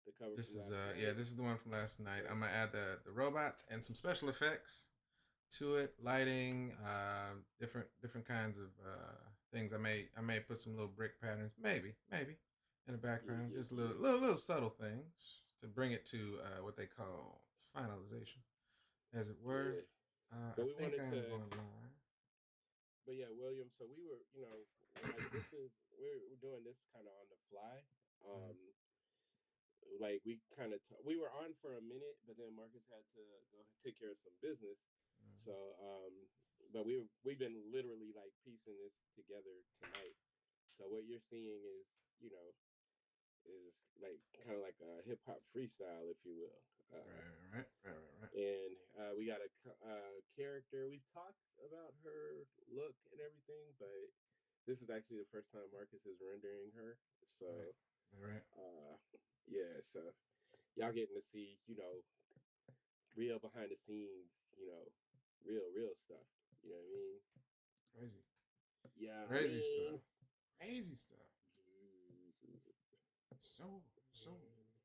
The cover This from is last yeah, night. this is the one from last night. Yeah. I'm gonna add the robots and some special effects to it, lighting, different kinds of things. I may put some little brick patterns, maybe in the Yeah, background, yeah, just yeah. little subtle things to bring it to what they call finalization, as it were. Yeah. I But we think wanted I'm to, going live. but yeah, William. So we were, like this is we're doing this kind of on the fly. Mm, Like we were on for a minute, but then Marcus had to go take care of some business. So, mm, but we've been literally like piecing this together tonight. So what you're seeing is, you know, is like kind of like a hip hop freestyle, if you will. right. And we got a character. We've talked about her look and everything, but this is actually the first time Marcus is rendering her. So, Right, right. uh, yeah, so y'all getting to see, real behind the scenes, real stuff. You know what I mean? Crazy, Yeah, I crazy mean, stuff. Crazy stuff. So so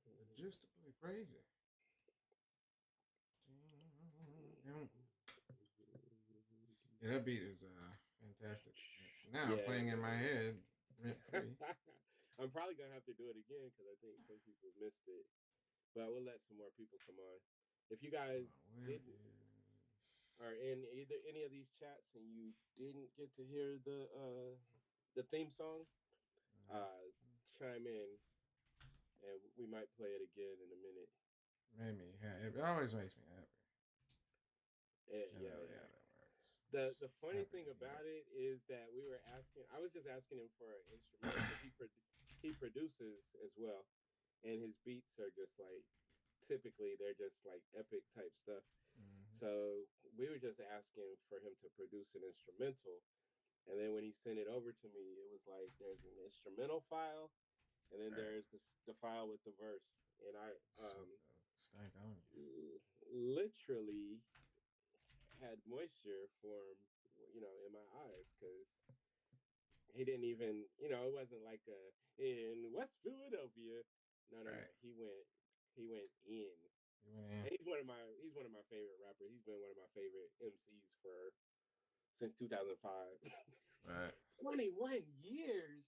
logistically crazy. Yeah, that beat is fantastic. It's now yeah, playing in my man. head rent free. I'm probably gonna have to do it again because I think some people missed it. But we'll let some more people come on. If you Hold guys on, where didn't are in either any of these chats and you didn't get to hear the theme song, uh, chime in and we might play it again in a minute. made me happy. It always makes me happy. Yeah, yeah, Generally, yeah. how that works. The It's funny happy thing to hear about it. it is that we were asking. I was just asking him for an instrumental because he produces as well, and his beats are just like typically they're just like epic type stuff. Mm-hmm. So we were just asking for him to produce an instrumental, and then when he sent it over to me, it was like there's an instrumental file, and then Right. there's the file with the verse, and I Soup though. Stank on you. literally had moisture form, in my eyes because he didn't even, it wasn't like in West Philadelphia. No, no, no. Right. He went in. You went in. And he's one of my favorite rappers. He's been one of my favorite MCs for since 2005. Right. 21 years.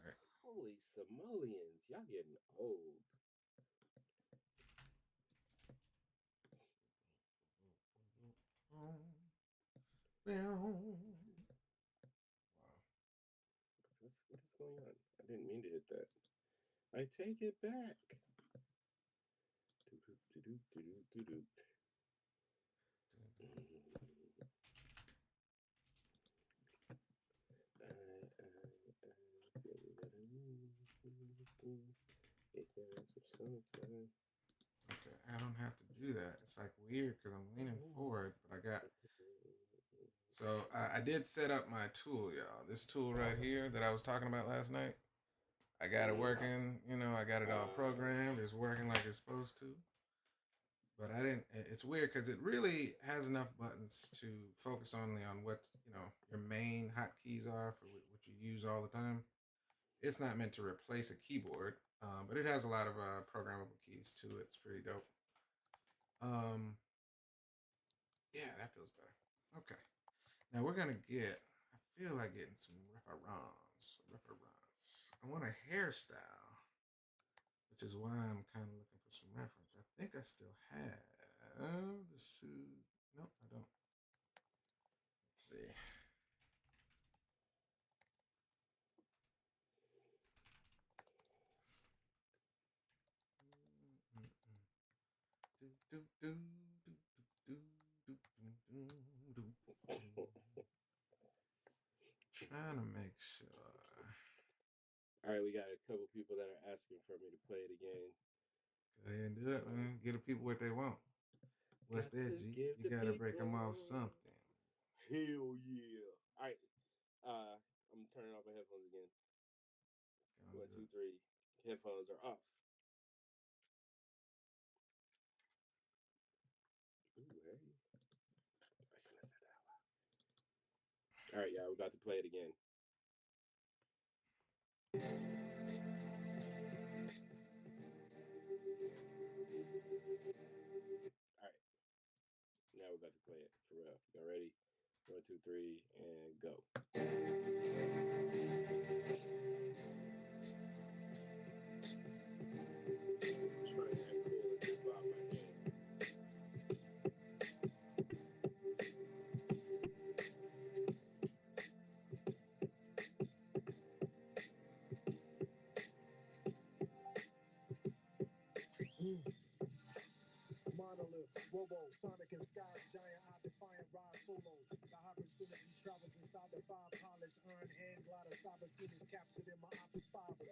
Right. Holy simoleons. Y'all getting old. Wow. What is going on? I didn't mean to hit that. I take it back. Okay, I don't have to do that. It's like weird because I'm leaning forward, but I got. So I did set up my tool, y'all. This tool right here that I was talking about last night. I got it working. I got it all programmed. It's working like it's supposed to. But I didn't. It's weird because it really has enough buttons to focus only on what your main hotkeys are for what you use all the time. It's not meant to replace a keyboard, but it has a lot of programmable keys to it. It's pretty dope. Um, yeah, that feels better. Okay, now we're gonna get. I feel like getting some reference. Reference. I want a hairstyle, which is why I'm kind of looking for some reference. I think I still have the suit. Nope, I don't. Let's see. Do, do, do, do, do, do, do, do, do, do. Trying to make sure. All right, we got a couple people that are asking for me to play it again. Go ahead and do it, Uh, man. Get the people what they want. What's got that, to G? give You the gotta break them off people. something. Hell yeah! All right, I'm turning off my headphones again. Gonna One, do two, it. three. Headphones are off. Ooh, hey. I shouldn't have said that out loud. All right, y'all, we're about to play it again. All right, now we're about to play it for real. Y'all ready? 1, 2, 3, and go. Trying to act cool and just bob my head. Monolith, Robo, Sonic and Sky, Giant Eye, Defiant Ride Solo. The hyper synergy travels inside the five pilots. Earn hand glider, cyber scenes captured in my optic fibers.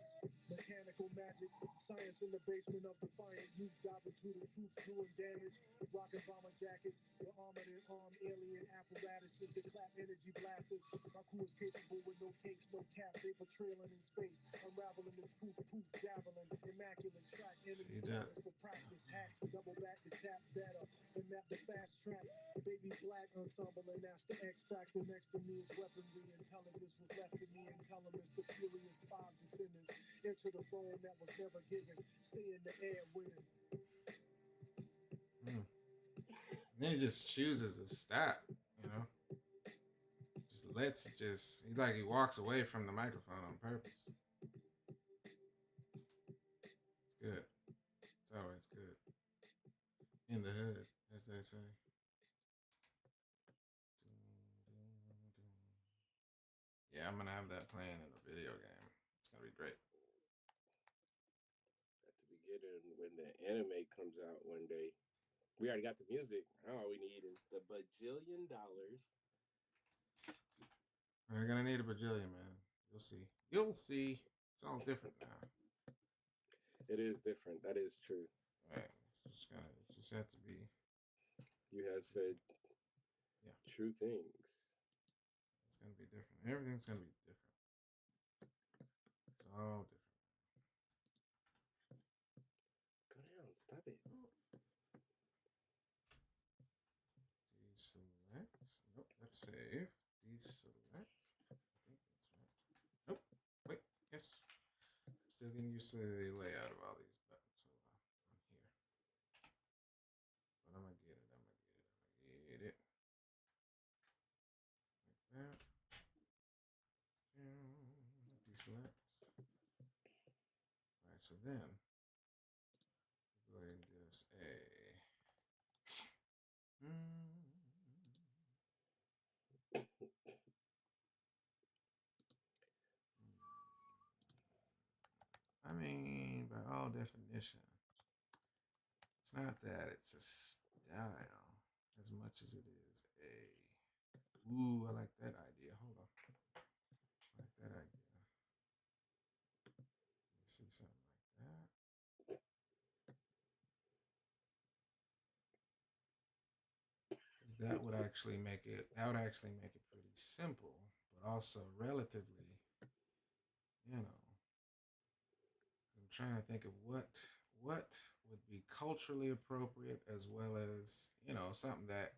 Mechanical magic, science in the basement of Defiant Youth. Dive into the truth, doing damage. Rockin' bomber jackets, the armored and armed alien apparatuses, the clap energy blasters. My crew is capable with no capes, no cap. They patrailing in space, unraveling the truth, proof javelin. Immaculate track, enemy targets for practice. Hacks, double back the tap data, and map the fast track. Baby black ensemble, and that's the X factor. Next to me is weaponry. Intelligence was left to me, and tell them it's the furious five descendants. Enter the throne that was never given. Stay in the air winning. And then he just chooses to stop, you know? Just lets it just, he's like he walks away from the microphone on purpose. It's good. It's always good. In the hood, as they say. Yeah, I'm going to have that playing in a video game. It's going to be great. At the beginning, when the anime comes out one day, we already got the music. All we need is the bajillion dollars. We're going to need a bajillion, man. You'll see. You'll see. It's all different now. It is different. That is true. Right. It just have to be. You have said true things. It's going to be different. Everything's going to be different. It's all different. Go down. Stop it. Deselect. Nope, that's save. Deselect. I think that's right. Nope. Wait. Yes. Still getting used to the layout of all these buttons. Hold on. I'm here. But I'm going to get it. Get it. Like that. Deselect. Alright, so then go ahead and get us a I mean, by all definition, it's not that it's a style as much as it is a. Ooh, I like that idea. Hold on. I like that idea. Let me see something like that. That would actually make it. That would actually make it pretty simple, but also relatively, you know. I'm trying to think of what would be culturally appropriate as well as, you know, something that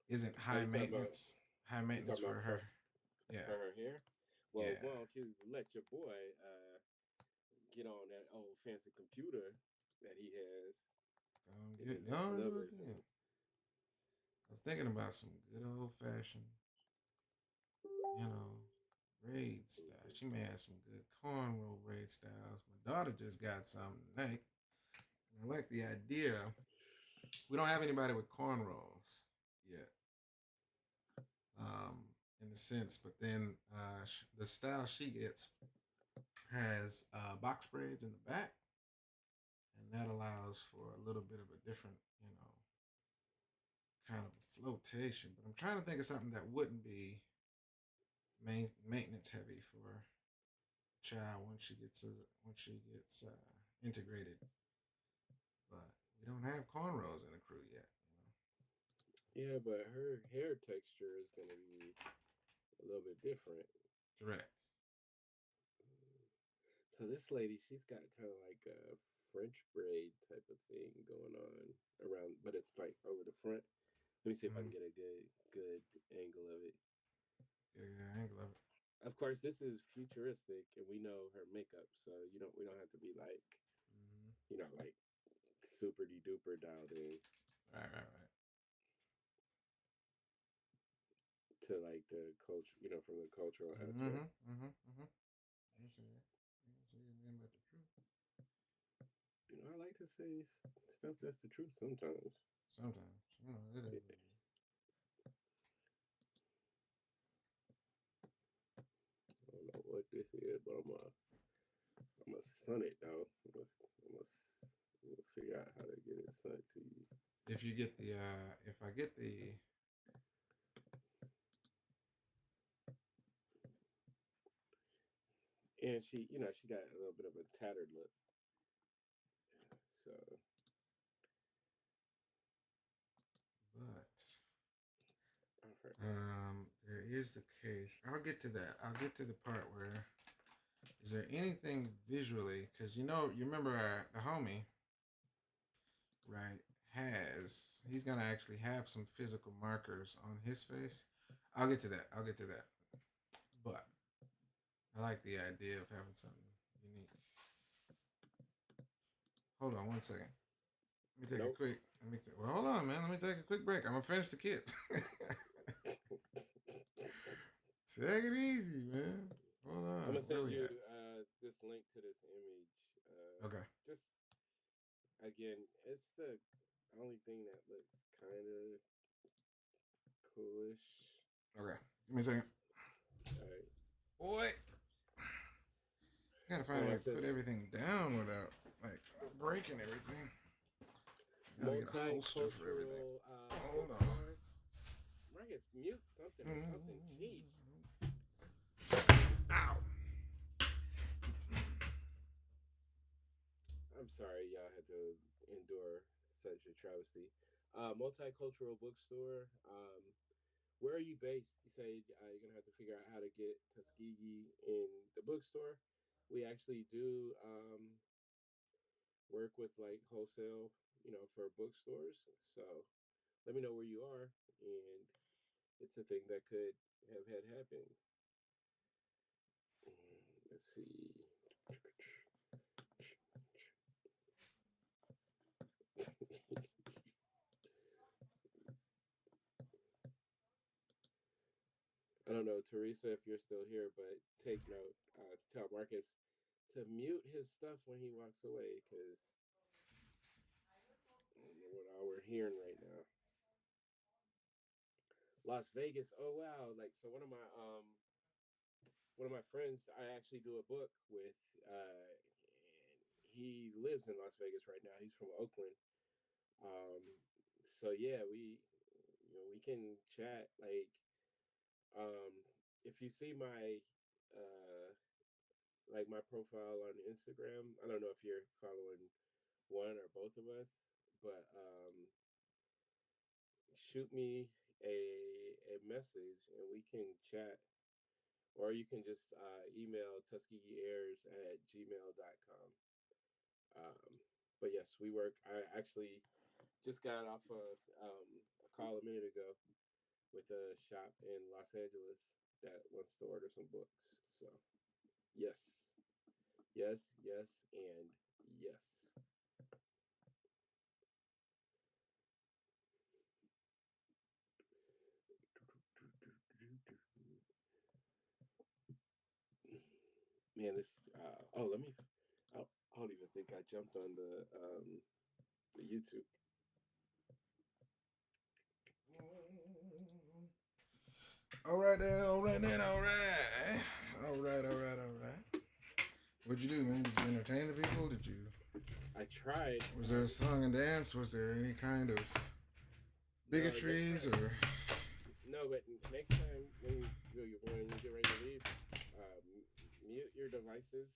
isn't high maintenance. High maintenance for her. Yeah. For her hair? Well, why don't you let your boy get on that old fancy computer that he has? I was thinking about some good old fashioned, you know, braid style. She may have some good cornrow braid styles. My daughter just got some tonight. And I like the idea. We don't have anybody with cornrows yet. In a sense, but then the style she gets has box braids in the back, and that allows for a little bit of a different, you know, kind of a flotation. But I'm trying to think of something that wouldn't be maintenance heavy for a child once she gets integrated. But we don't have cornrows in the crew yet, you know. Yeah, but her hair texture is going to be a little bit different. Correct. So this lady, she's got kind of like a French braid type of thing going on around, but it's like over the front. Let me see if I can get a good angle of it. Get a good angle of it. Of course, this is futuristic, and we know her makeup, so we don't have to be like, you know, like super duper dialed in Right. to like the culture, from the cultural aspect. Mm-hmm. You see it. You see anything but the truth. I like to say stuff that's the truth sometimes. Sometimes, it is. I don't know what this is, but I'm gonna sun it though. I'm gonna figure out how to get it sent to you. If you get the, if I get the, And she got a little bit of a tattered look. So but alright. there is the case. I'll get to that. I'll get to the part where is there anything visually? Because you remember the homie, right? He's gonna actually have some physical markers on his face. I'll get to that. But I like the idea of having something unique. Hold on one second. Let me take a quick. Well, hold on, man. Let me take a quick break. I'm gonna finish the kids. Take it easy, man. Hold on. I'm gonna send you this link to this image. Okay. Just again, it's the only thing that looks kind of coolish. Okay. Give me a second. All right. Boy. Gotta find a way to put everything down without breaking everything. Gotta get a holster for everything. Hold on. Marcus, mute something or something. Jeez. Ow. I'm sorry y'all had to endure such a travesty. Multicultural bookstore. Where are you based? You say you're gonna have to figure out how to get Tuskegee in the bookstore. We actually do work with like wholesale, for bookstores. So let me know where you are, and it's a thing that could have had happen. Let's see. I don't know, Teresa, if you're still here, but take note to tell Marcus to mute his stuff when he walks away, because I don't know what all we're hearing right now. Las Vegas. Oh wow! Like, so one of my friends, I actually do a book with, and he lives in Las Vegas right now. He's from Oakland. Um, so yeah, we can chat. Like, um, if you see uh my profile on Instagram, I don't know if you're following one or both of us, but shoot me a message and we can chat, or you can just email TuskegeeAirs@gmail.com. But yes, we work. I actually just got off a call a minute ago with a shop in Los Angeles that wants to order some books. So yes, yes, yes, and yes. Man, this. Let me. I don't even think I jumped on the YouTube. All right. What'd you do, man? Did you entertain the people? Did you? I tried. Was there a song and dance? Was there any kind of bigotries or? No, but next time when you get ready to leave, mute your devices.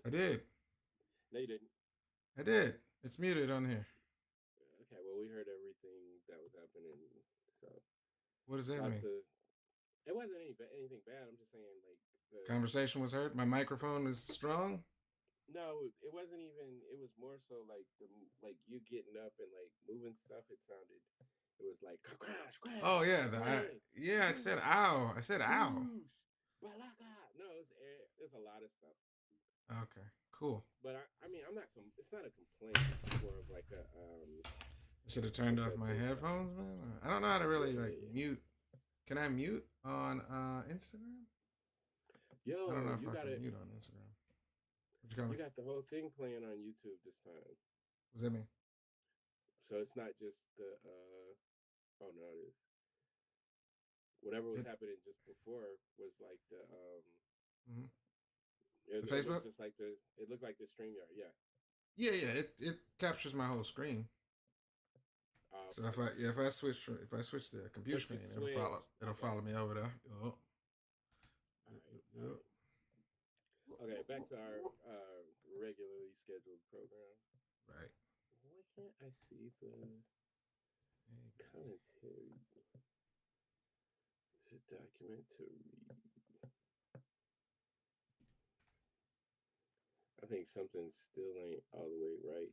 I did. No, you didn't. I did. It's muted on here. Okay, well, we heard everything that was happening. So what does that mean? It wasn't anything bad. I'm just saying, like, the conversation was heard. My microphone is strong. No, it wasn't even. It was more so like you getting up and like moving stuff. It sounded. It was like crash, crash. Oh yeah, I said ow. I said ow. Balaka. No, it was a lot of stuff. Okay, cool. But I mean, I'm not. It's not a complaint. It's more of like a I should have turned what's off that my thing called? headphones, man. I don't know how to really like Yeah. mute. Can I mute on Instagram? I don't know Yo, if you I got can it. mute on Instagram. What you call me? You got the whole thing playing on YouTube this time, What's that mean? so it's not just the. Oh no, it is. Whatever was It, happening just before was like the. mhm. It, The it looked Facebook? just like the. It looked like the StreamYard. Yeah. Yeah, yeah. It captures my whole screen. So Okay. if I switch the computer But you screen, switch. it'll Okay. follow me over there. Yup. All Yup, right. yup, All yup. right. Okay. Back to our regularly scheduled program. Right. Why can't I see the commentary? Is it documentary? I think something still ain't all the way right.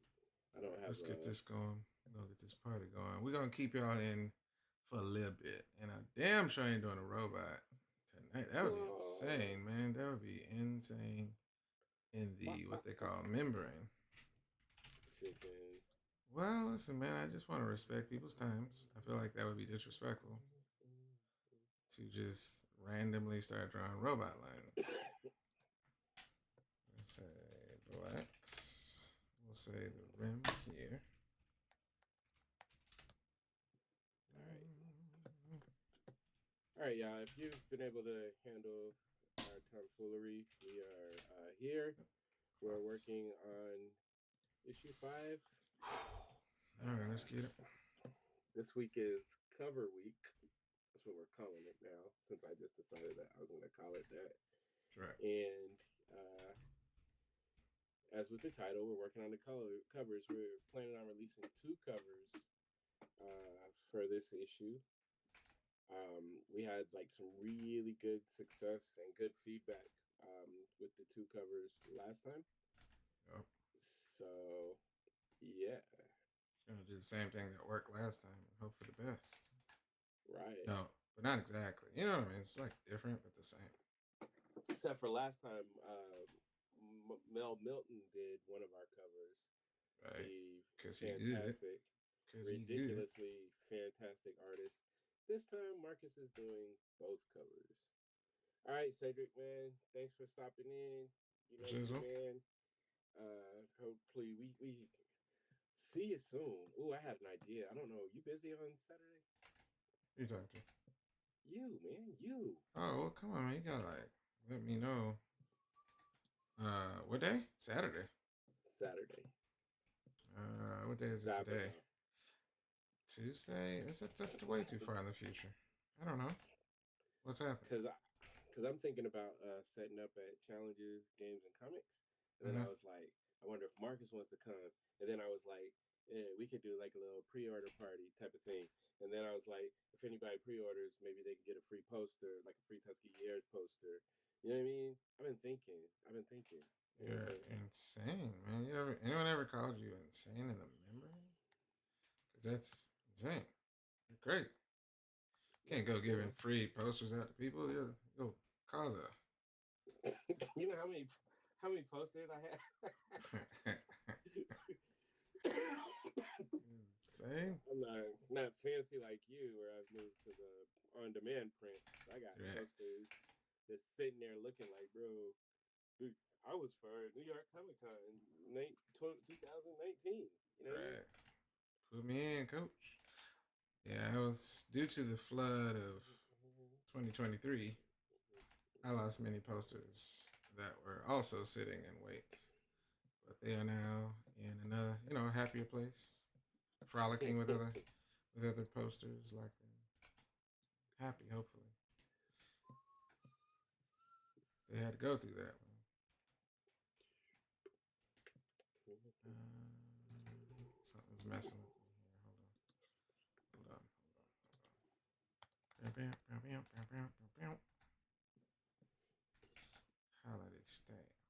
I don't have Let's get a. this going. We're gonna get this party going. We're gonna keep y'all in for a little bit. And I damn sure ain't doing a robot tonight. That would be Whoa. insane, man. That would be insane in Bop, the what bop, they bop. call membrane. Chicken. Well, listen, man, I just want to respect people's times. I feel like that would be disrespectful to just randomly start drawing robot lines. Let's say relax. We'll say the rim here. All right, y'all. If you've been able to handle our tomfoolery, we are here. We're working on issue 5. All right, let's get it. This week is cover week. That's what we're calling it now, since I just decided that I was going to call it that. Right. And as with the title, we're working on the covers. We're planning on releasing 2 covers for this issue. We had like some really good success and good feedback with the 2 covers last time. Yep. So, yeah. Gonna do the same thing that worked last time and hope for the best. Right. No, but not exactly. You know what I mean? It's like different, but the same. Except for last time, Mel Milton did one of our covers. Right. The Because he good. fantastic, Because he good. ridiculously fantastic artist. This time, Marcus is doing both covers. All right, Cedric, man. Thanks for stopping in. You know you're the man. Hopefully, we see you soon. Ooh, I had an idea. I don't know. You busy on Saturday? Who you talking to? You, man. You. Oh, well, come on, man. You gotta, like, let me know. What day? Saturday. Saturday. What day is it today? Tuesday? That's way too far in the future. I don't know. What's happening? Because I'm thinking about setting up at Challenges, Games, and Comics. And then I was like, I wonder if Marcus wants to come. And then I was like, yeah, we could do like a little pre-order party type of thing. And then I was like, if anybody pre-orders, maybe they can get a free poster, like a free Tuskegee Heirs poster. You know what I mean? I've been thinking. You know You're insane, man. Anyone ever called you insane in the membrane? Because that's insane. You're great. You can't go giving free posters out to people. You'll cause a. You know how many posters I have? Insane. I'm not fancy like you, where I've moved to the on-demand print. I got posters just sitting there looking like, bro, dude, I was for New York Comic Con 2019. You know what I mean? Put me in, coach. Yeah, I was due to the flood of 2023. I lost many posters that were also sitting in wait, but they are now in another, happier place, frolicking with other posters, like happy. Hopefully, they had to go through that one. Something's messing with me here. Hold on. Holiday styles.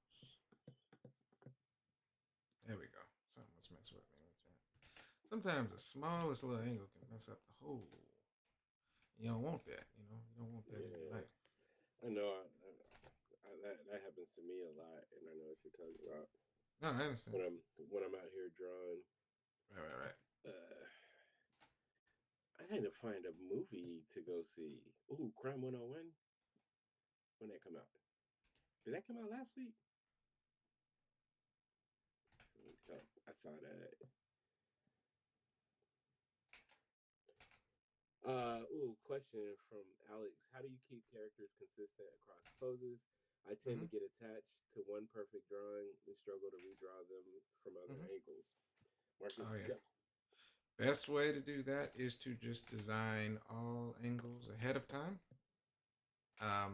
There we go. Something was messing with me with that. Sometimes the smallest little angle can mess up the whole. You don't want that, You don't want that in your life. I know. that happens to me a lot, and I know what you're talking about No, I understand. when I'm out here drawing. Right. Uh, I had to find a movie to go see. Ooh, Crime 101. When that come out? Did that come out last week? So, I saw that. Question from Alex. How do you keep characters consistent across poses? I tend Mm-hmm. to get attached to one perfect drawing and struggle to redraw them from other Mm-hmm. angles. Marcus, Oh yeah. go. Best way to do that is to just design all angles ahead of time.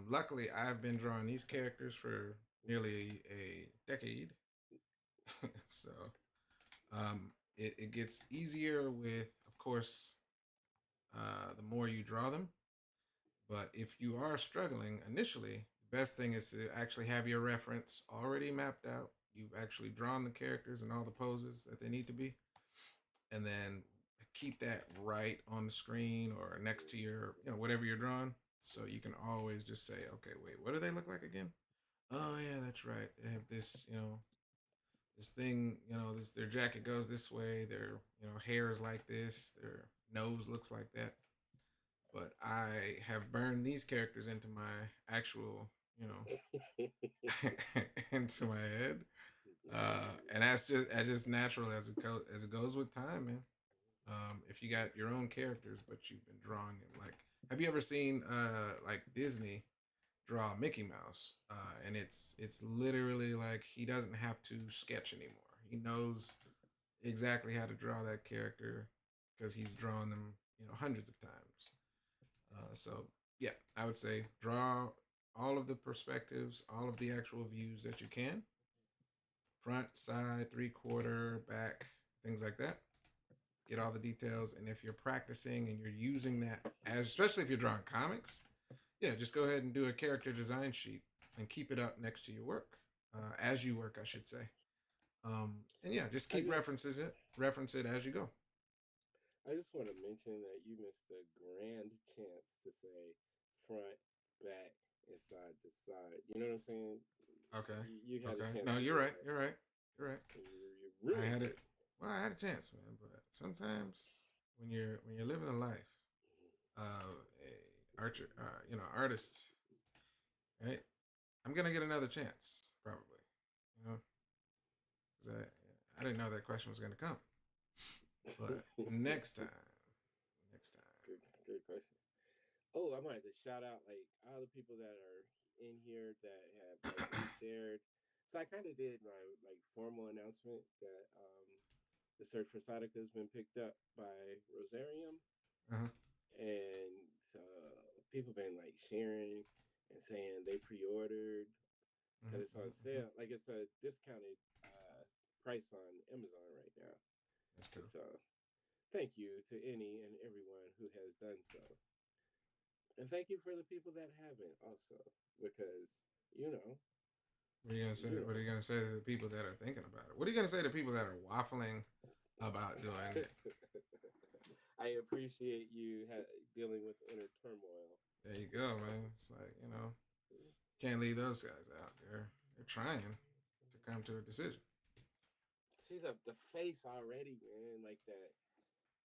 Luckily, I've been drawing these characters for nearly a decade, so it gets easier with, of course, the more you draw them. But if you are struggling initially, the best thing is to actually have your reference already mapped out. You've actually drawn the characters and all the poses that they need to be, and then keep that right on the screen or next to your, whatever you're drawing. So you can always just say, okay, wait, what do they look like again? Oh yeah, that's right. They have this, this thing, this their jacket goes this way, their, hair is like this, their nose looks like that. But I have burned these characters into my actual, into my head. And that's just natural as it goes with time, man. If you got your own characters, but you've been drawing them, like, have you ever seen like Disney draw Mickey Mouse? And it's literally like he doesn't have to sketch anymore. He knows exactly how to draw that character because he's drawn them, hundreds of times. So yeah, I would say draw all of the perspectives, all of the actual views that you can, front, side, three-quarter, back, things like that. Get all the details, and if you're practicing and you're using that, as especially if you're drawing comics, yeah, just go ahead and do a character design sheet and keep it up next to your work, as you work, I should say. And yeah, just keep reference it as you go. I just want to mention that you missed a grand chance to say front, back, and side to side. You know what I'm saying? Okay. You had a Okay. chance No, to you're do right. that. You're right. You're right. You I had ruined it. it. Well, I had a chance, man. But sometimes when you're living a life of a archer, artist, right? I'm gonna get another chance, probably. You know, because I didn't know that question was gonna come. But next time, next time. Good question. Oh, I might just shout out like all the people that are in here that have like shared. So I kind of did my like formal announcement that the search for Sadaka has been picked up by Rosarium, Uh-huh. and people been like sharing and saying they pre-ordered because it's on Mm-hmm. sale. Like it's a discounted price on Amazon right now. That's And cool. so, thank you to any and everyone who has done so. And thank you for the people that haven't also, because you know, What are you gonna say? you What are know. you gonna say to the people that are thinking about it? What are you gonna say to people that are waffling about doing it? I appreciate you dealing with inner turmoil. There you go, man. It's like, can't leave those guys out. They're trying to come to a decision. See the face already, man, like that,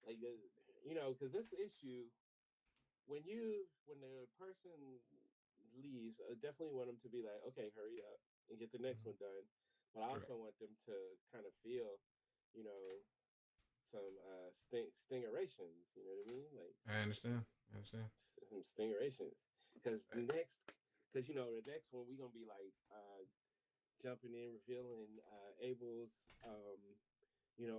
like because this issue, when the person leaves, I definitely want them to be like, okay, hurry up and get the next Mm-hmm. one done. But I Correct. also want them to kind of feel, you know, some stingerations. You know what I mean? Like I understand. I understand. some stingerations. Because Right. because the next one we gonna be like jumping in, revealing Abel's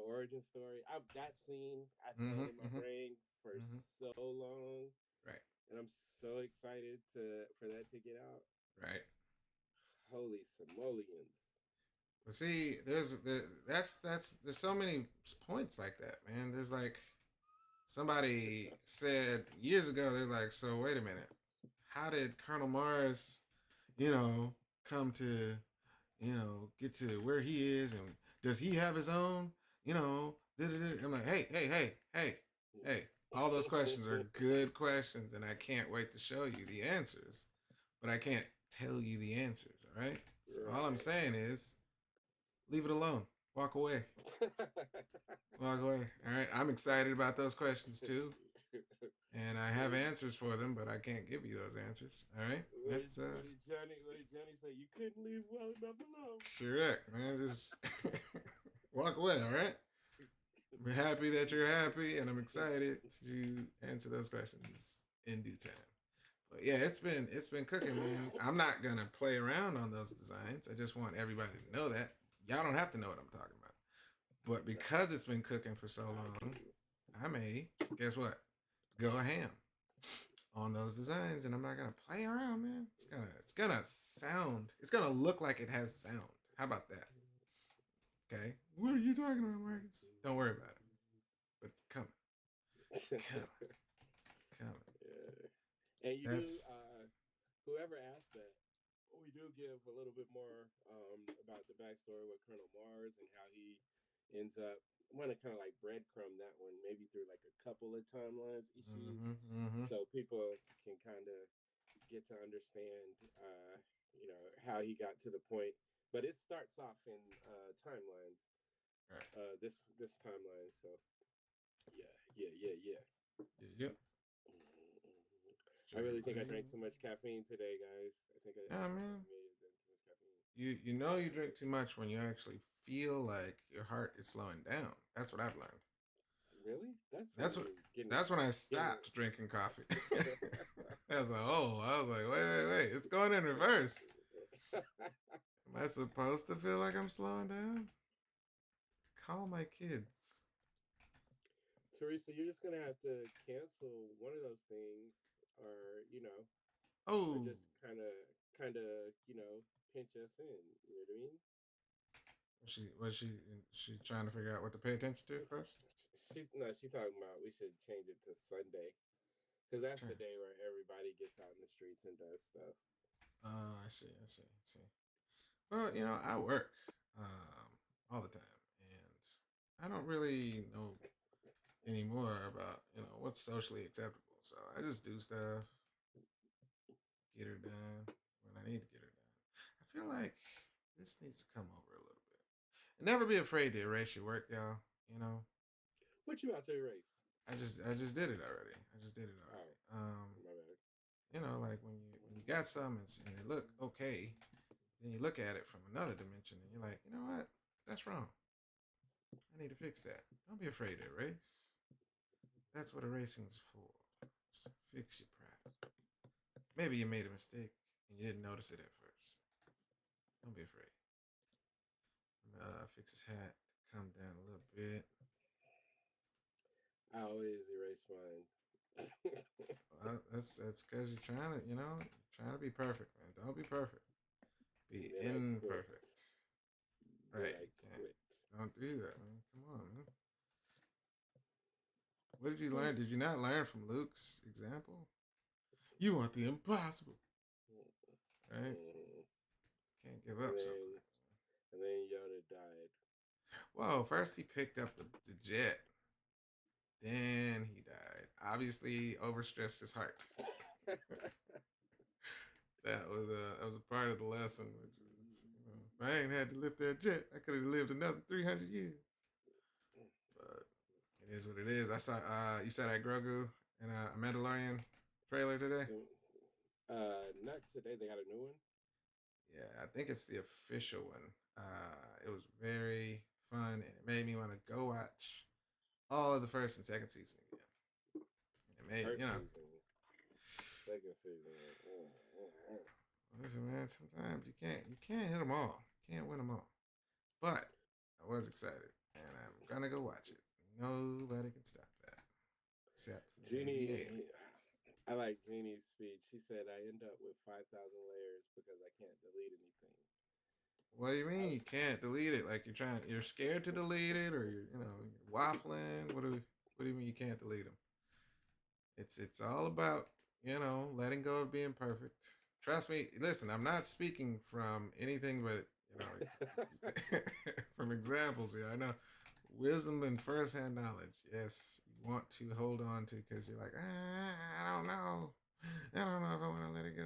origin story. That scene I've Mm-hmm. had in my Mm-hmm. brain for Mm-hmm. so long, Right. and I'm so excited for that to get out. Right. Holy simoleons! But see, there's so many points like that, man. There's like somebody said years ago, they're like, so wait a minute, how did Colonel Mars, you know, come to, get to where he is, and does he have his own, you know? I'm like, hey. All those questions are good questions, and I can't wait to show you the answers, but I can't tell you the answers. right? So all I'm Right. saying is, leave it alone. Walk away. Walk away. All right. I'm excited about those questions too, and I have answers for them, but I can't give you those answers. All right. That's What did Johnny say? You couldn't leave well enough alone. correct, man. Just walk away. All right. I'm happy that you're happy, and I'm excited to answer those questions in due time. But yeah, it's been cooking, man. I'm not gonna play around on those designs. I just want everybody to know that. Y'all don't have to know what I'm talking about. But because it's been cooking for so long, I may, guess what? Go ham on those designs, and I'm not gonna play around, man. It's gonna look like it has sound. How about that? Okay. What are you talking about, Marcus? Don't worry about it. But it's coming. It's coming. It's coming. Yeah. And you That's whoever asked that, we do give a little bit more about the backstory with Colonel Mars and how he ends up. I want to kind of like breadcrumb that one, maybe through like a couple of timelines issues, so people can kind of get to understand, how he got to the point. But it starts off in timelines. right. This timeline. So yeah. Yep. I really think I drank too much caffeine today, guys. I think I Yeah, may man. have done too much caffeine. You know you drink too much when you actually feel like your heart is slowing down. That's what I've learned. Really? That's when That's what. you're getting. That's when I stopped drinking coffee. I was like, oh, I was like, wait, it's going in reverse. Am I supposed to feel like I'm slowing down? Call my kids. Teresa, you're just gonna have to cancel one of those things, or or Oh, just kind of, pinch us in. You know what I mean? she trying to figure out what to pay attention to first? She talking about we should change it to Sunday, because that's Sure. the day where everybody gets out in the streets and does stuff. I see. Well, I work all the time, and I don't really know anymore about what's socially acceptable. So I just do stuff, get her done when I need to get her done. I feel like this needs to come over a little bit. And never be afraid to erase your work, y'all. You know, What you out to erase? I just did it already. I just did it Oh, already. my bad. Like when you got some and it look okay, then you look at it from another dimension and you're like, you know what? That's wrong. I need to fix that. Don't be afraid to erase. That's what erasing is for. So fix your pride. Maybe you made a mistake and you didn't notice it at first. Don't be afraid. Fix his hat. Come down a little bit. I always erase mine. That's because you're trying to be perfect, man. Don't be perfect. Be Then I quit. imperfect. Then Right. I You can't. quit. Don't do that, man. Come on, man. What did you learn? Did you not learn from Luke's example? You want the impossible, right? Mm. Can't give And up so then quick. and then Yoda died. Well, first he picked up the jet. Then he died. Obviously, overstressed his heart. That was a part of the lesson, which is, if I ain't had to lift that jet, I could have lived another 300 years. But it is what it is. I saw you said that Grogu in a Mandalorian trailer today. Not today. They got a new one. Yeah, I think it's the official one. It was very fun, and it made me want to go watch all of the first and second season again. And it made First season, second season. Listen, man. Sometimes you can't hit them all. You can't win them all. But I was excited, and I'm gonna go watch it. Nobody can stop that, except for maybe Jeannie, aliens. I like Jeannie's speech. She said, "I end up with 5,000 layers because I can't delete anything." What do you mean I, you can't delete it? Like you're scared to delete it, or you're waffling. What do you mean you can't delete them? It's all about letting go of being perfect. Trust me. Listen, I'm not speaking from anything but from examples here. I know wisdom and firsthand knowledge. Yes, you want to hold on to because you're like, I don't know. I don't know if I want to let it go.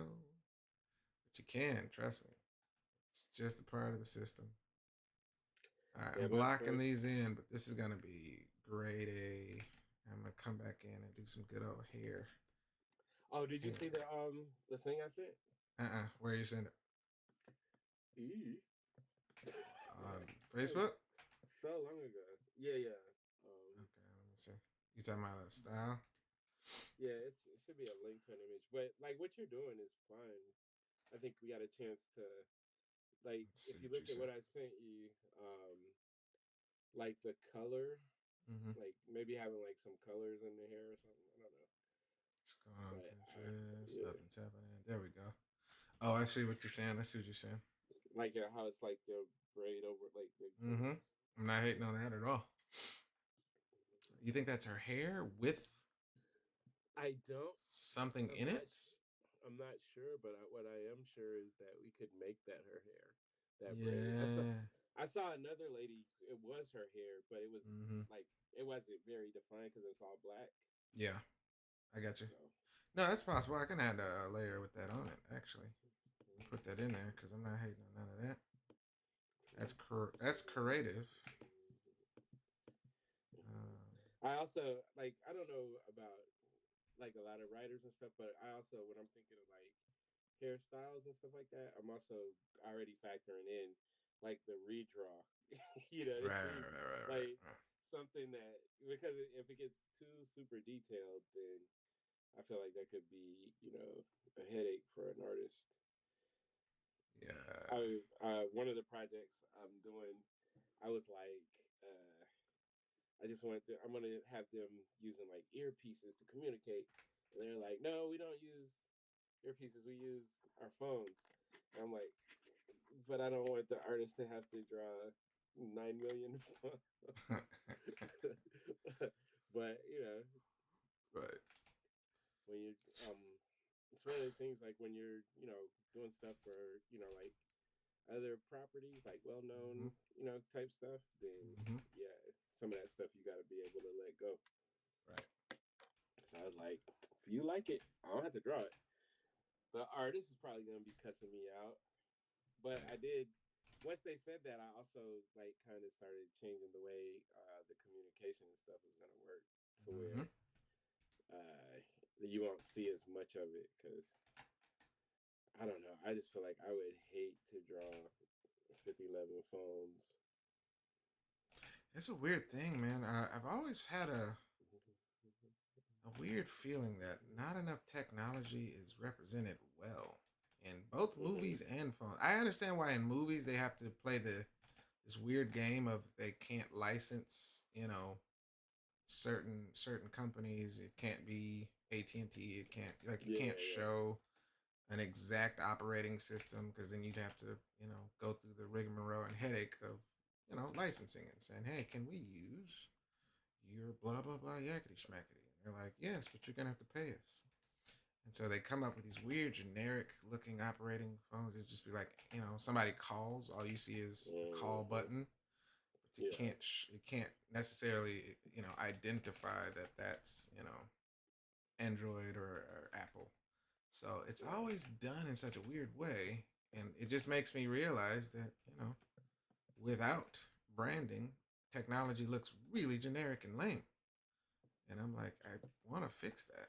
But you can, trust me. It's just a part of the system. All right, Yeah, I'm but blocking these in, but this is gonna be grade A. I'm gonna come back in and do some good old hair. oh, did you see the thing I sent? Where you send it? Eee. On Facebook? So long ago. Yeah. Okay, let me see. You talking about a style? Yeah, it should be a link to an image. But like what you're doing is fine. I think we got a chance to like Let's see if you what you look at said. what I sent you, like the color, Mm-hmm. like maybe having like some colors in the hair or something. I don't know. Let's go on But Pinterest. yeah. Nothing's happening. There we go. Oh, I see what you're saying. I see what you're saying. Like how it's like the braid over like the Mm-hmm. I'm not hating on that at all. You think that's her hair with I don't something I'm in not it? I'm not sure, but what I am sure is that we could make that her hair, that braid. Yeah. I saw another lady. It was her hair, but it was Mm-hmm. like it wasn't very defined because it's all black. Yeah, I got you. So No, that's possible. I can add a layer with that on it, actually. Put that in there because I'm not hating on none of that. That's creative. I also like I don't know about like a lot of writers and stuff, but I also when I'm thinking of like hairstyles and stuff like that, I'm also already factoring in like the redraw. You know what I mean? Like Right. something that because if it gets too super detailed, then I feel like that could be a headache for an artist. Yeah. One of the projects I'm doing, I was like, I just wanted to. I'm gonna have them using like earpieces to communicate, and they're like, no, we don't use earpieces. We use our phones. And I'm like, but I don't want the artist to have to draw 9 million. But Right. when you it's one of the things like when you're doing stuff for like other properties like well known Mm-hmm. type stuff, then Mm-hmm. yeah, some of that stuff you got to be able to let go. Right. So I was like, if you like it, I don't have to draw it. The artist is probably gonna be cussing me out, but I did. Once they said that, I also like kind of started changing the way the communication and stuff is gonna work to Mm-hmm. where you won't see as much of it because I don't know. I just feel like I would hate to draw 5011 phones. It's a weird thing, man. I've always had a weird feeling that not enough technology is represented well in both movies and phones. I understand why in movies they have to play this weird game of they can't license, certain companies. It can't be AT&T. It can't you Yeah, can't show an exact operating system because then you'd have to go through the rigmarole and headache of licensing and saying, hey, can we use your blah blah blah yakety schmackety? And they're like, yes, but you're gonna have to pay us. And so they come up with these weird generic looking operating phones. It'd just be like, somebody calls, all you see is the call button, but yeah, it can't necessarily identify that that's Android or Apple. So it's always done in such a weird way, and it just makes me realize that without branding, technology looks really generic and lame. And I'm like, I want to fix that,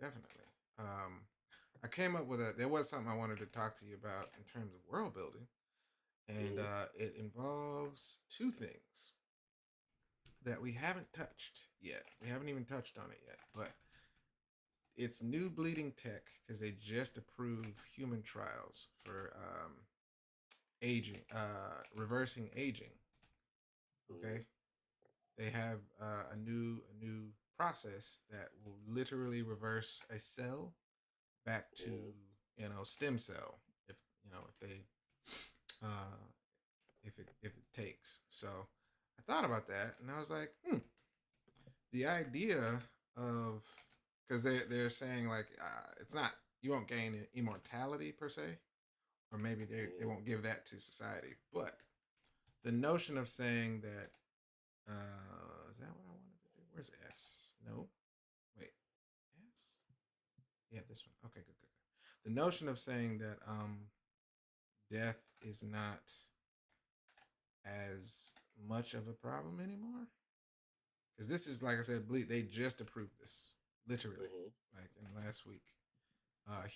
definitely. I came up with there was something I wanted to talk to you about in terms of world building, and it involves two things that we haven't touched yet. We haven't even touched on it yet, but it's new bleeding tech because they just approved human trials for aging, reversing aging. Okay, they have a new process that will literally reverse a cell back to stem cell if if they uh, if it takes. So I thought about that and I was like, the idea of because they're saying like it's not you won't gain immortality per se, or maybe they won't give that to society, but the notion of saying that is that what I wanted to do? Where's S? No, wait, S. Yeah, this one. Okay, good. The notion of saying that death is not as much of a problem anymore. Because this is, like I said, they just approved this, literally, like in last week.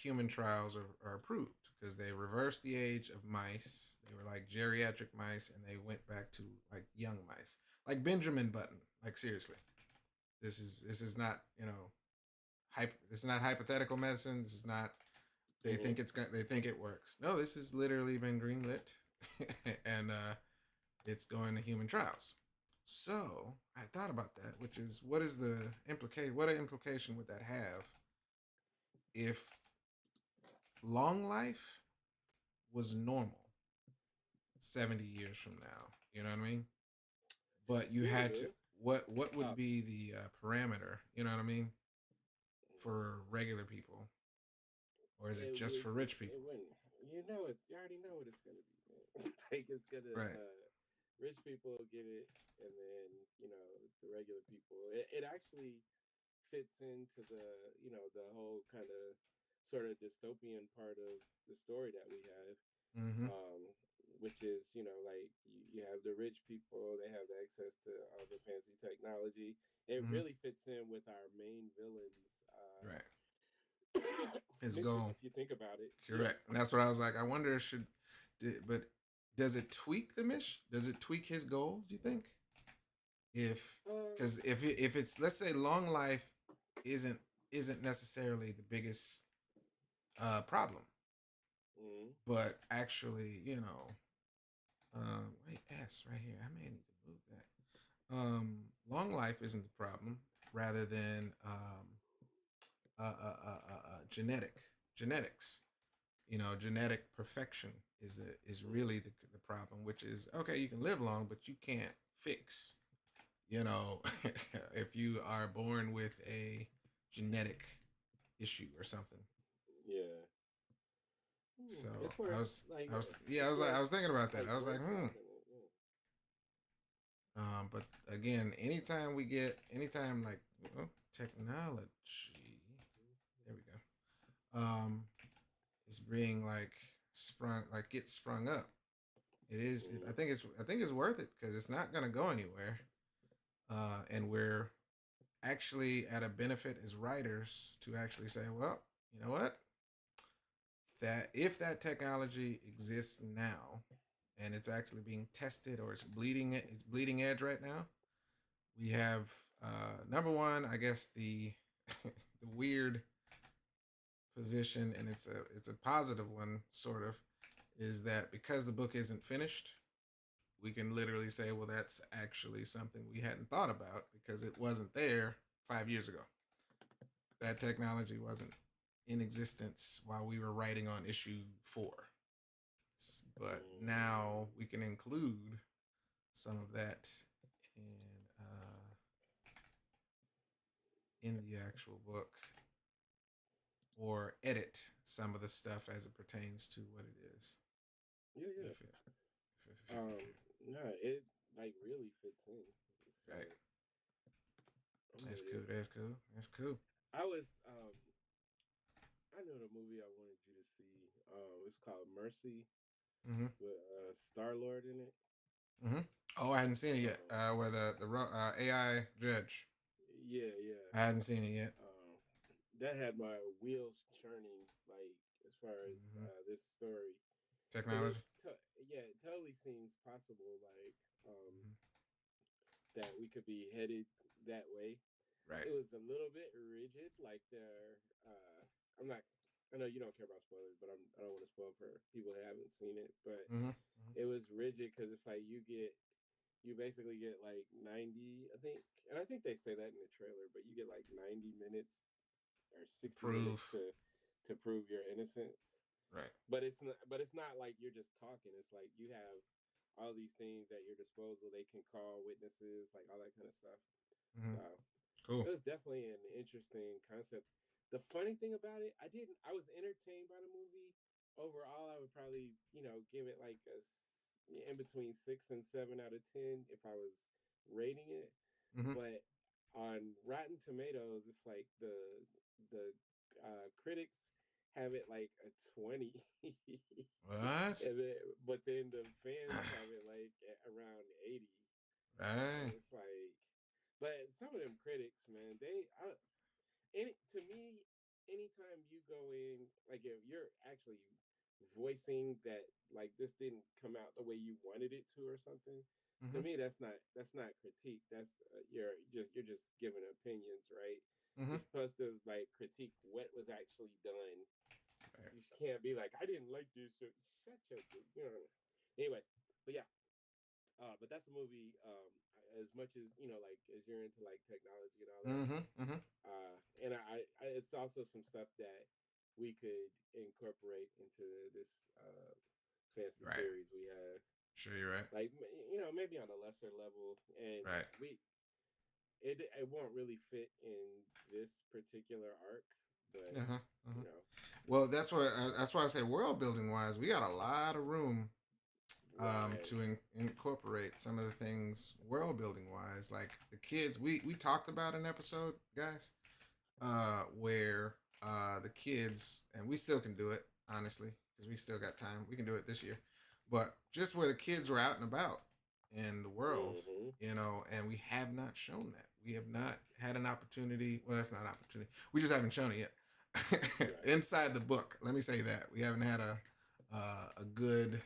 Human trials are approved because they reversed the age of mice. They were like geriatric mice, and they went back to like young mice, like Benjamin Button. Like seriously, this is not this is not hypothetical medicine. This is not. They think it works. No, this has literally been greenlit, and it's going to human trials. So I thought about that, which is what is the implication? What implication would that have if long life was normal 70 years from now? You know what I mean? But you had to. What would be the parameter? You know what I mean? For regular people, or is it just for rich people? It wouldn't. You know it. You already know what it's gonna be. Man. Like it's gonna. Right. Rich people get it, and then the regular people. It actually fits into the whole kind of sort of dystopian part of the story that we have, Mm-hmm. which is like you have the rich people, they have the access to all the fancy technology. It Mm-hmm. really fits in with our main villains Right. His mission, goal. if you think about it. Correct. And that's what I was like. I wonder but does it tweak the mission? Does it tweak his goal? Do you think? Because if it's, let's say, long life isn't necessarily the biggest problem, but actually wait, S right here. I may need to move that. Long life isn't the problem, rather than genetics. Genetic perfection is really the problem, which is okay. You can live long, but you can't fix. If you are born with a genetic issue or something. Yeah. So I I was thinking about that. I was like, but again, anytime like technology, there we go. Is being like gets sprung up. I think it's worth it because it's not gonna go anywhere, and we're actually at a benefit as writers to actually say, well, you know what, that if that technology exists now and it's actually being tested, or it's bleeding edge right now, we have number one, I guess the the weird position, and it's a positive one, sort of, is that because the book isn't finished, we can literally say, well, that's actually something we hadn't thought about because it wasn't there 5 years ago. That technology wasn't in existence while we were writing on issue 4. But now we can include some of that in the actual book, or edit some of the stuff as it pertains to what it is. Yeah. No, it like really fits in. So, right. That's cool. I was I know the movie I wanted you to see. It's called Mercy, with Star-Lord in it. Oh, I hadn't seen it yet. Where the AI judge. Yeah. I hadn't seen it yet. That had my wheels churning, like as far as this story. Technology. It totally seems possible, like that we could be headed that way. Right. It was a little bit rigid, like I'm not. I know you don't care about spoilers, but I don't want to spoil for people who haven't seen it. But it was rigid because it's like you basically get like 90, I think, and I think they say that in the trailer, but you get like 90 minutes or 60 minutes to prove your innocence. Right. But it's not like you're just talking. It's like you have all these things at your disposal. They can call witnesses, like all that kind of stuff. So cool. It was definitely an interesting concept. The funny thing about it, I was entertained by the movie. Overall, I would probably, give it like in between 6 and 7 out of 10 if I was rating it. But on Rotten Tomatoes, it's like the critics have it like a 20. What? And then, but then the fans have it like around 80. And Right. it's like, but some of them critics, man, to me, anytime you go in, like if you're actually voicing that, like this didn't come out the way you wanted it to, or something. To Mm-hmm. me, that's not critique. That's you're just giving opinions, right? Mm-hmm. You're supposed to like critique what was actually done. Right. You can't be like, I didn't like this. So shut your, Anyways, but yeah, but that's a movie. As much as like as you're into like technology and all that, Mm-hmm. Mm-hmm. and it's also some stuff that we could incorporate into this fancy Right. series we have. Sure, you're right. Like maybe on a lesser level, and Right. it won't really fit in this particular arc, but Uh-huh. Uh-huh. you know, Well, that's why I say world building wise, we got a lot of room right. to incorporate some of the things world building wise. Like the kids, we talked about an episode, guys, where the kids, and we still can do it honestly because we still got time. We can do it this year, but just where the kids were out and about in the world, Mm-hmm. and we have not shown that. We have not had an opportunity. Well, that's not an opportunity. We just haven't shown it yet. Right. Inside the book, let me say that we haven't had a good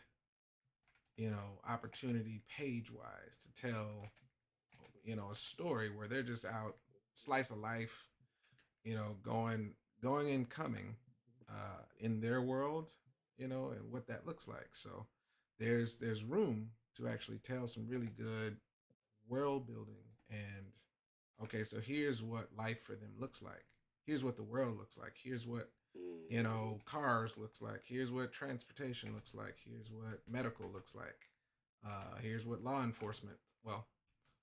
opportunity page wise to tell a story where they're just out slice of life, going and coming in their world, and what that looks like. So there's room to actually tell some really good world building. And okay, so here's what life for them looks like. Here's what the world looks like. Here's what Mm-hmm. cars looks like. Here's what transportation looks like. Here's what medical looks like. Here's what law enforcement. Well,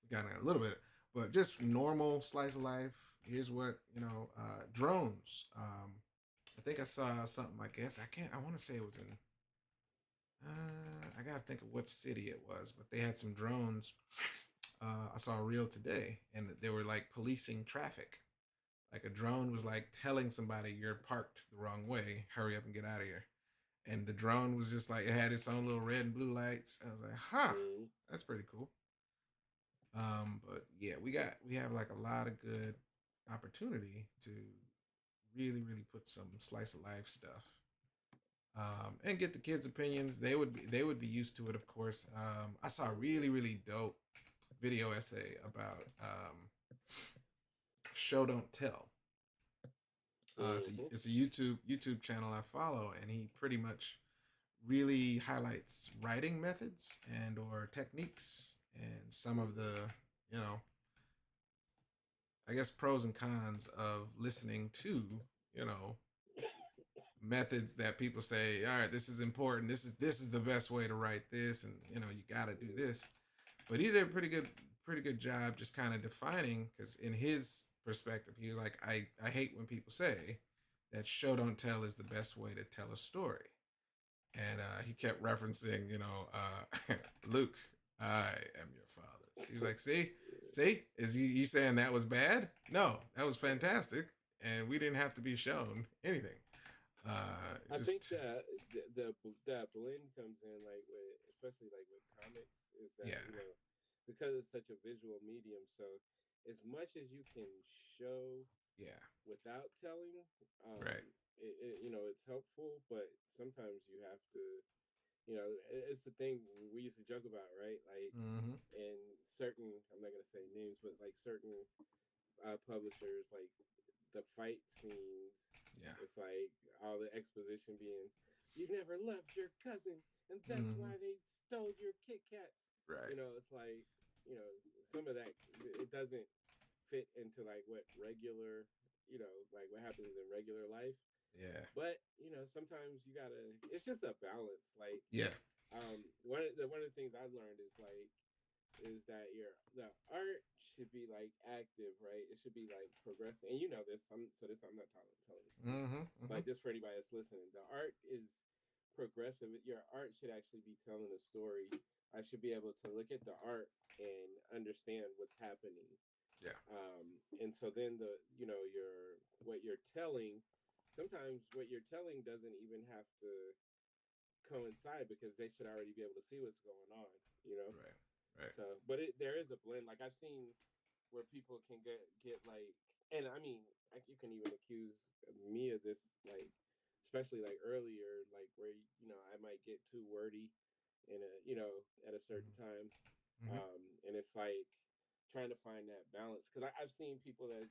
we got a little bit, but just normal slice of life. Here's what drones. I think I saw something. I guess I can't. I want to say it was in. I gotta think of what city it was, but they had some drones. I saw a reel today, and they were like policing traffic. Like a drone was like telling somebody you're parked the wrong way. Hurry up and get out of here. And the drone was just like it had its own little red and blue lights. I was like, huh, Mm-hmm. that's pretty cool. But yeah, we have like a lot of good opportunity to really put some slice of life stuff. And get the kids' opinions. They would be used to it, of course. I saw a really dope video essay about show don't tell. Mm-hmm. It's a YouTube channel I follow, and he pretty much really highlights writing methods and or techniques and some of the you know I guess pros and cons of listening to you know methods that people say, all right, this is important, this is the best way to write this, and you got to do this. But he did a pretty good job just kind of defining, because in his perspective he was like, I hate when people say that show don't tell is the best way to tell a story. And he kept referencing, Luke, I am your father. He was like, see, is you saying that was bad? No, that was fantastic, and we didn't have to be shown anything. I think Just the blend comes in like with, especially like with comics, is that yeah, because it's such a visual medium. So as much as you can show yeah, without telling, um, right, it's helpful. But sometimes you have to, it's the thing we used to joke about, right? Like mm-hmm, in certain, I'm not gonna say names, but like certain publishers, like the fight scenes, yeah, it's like all the exposition being, you never loved your cousin, and that's mm-hmm, why they stole your Kit Kats. right, It's like, you know, some of that, it doesn't fit into like what regular, like what happens in regular life. yeah, But sometimes you gotta. It's just a balance. Like, yeah, one of the things I learned is that the art should be like active, right? It should be like progressing. And you know this, I'm not telling this to you, mm-hmm, mm-hmm, but just for anybody that's listening, the art is progressive. Your art should actually be telling a story. I should be able to look at the art and understand what's happening. yeah, And so then your what you're telling sometimes what you're telling doesn't even have to coincide because they should already be able to see what's going on, you know. Right. Right. So, but there is a blend. Like I've seen where people can get like, and I mean, like you can even accuse me of this, like especially like earlier, like where I might get too wordy in a at a certain Mm-hmm. time, Mm-hmm. and it's like trying to find that balance because I've seen people that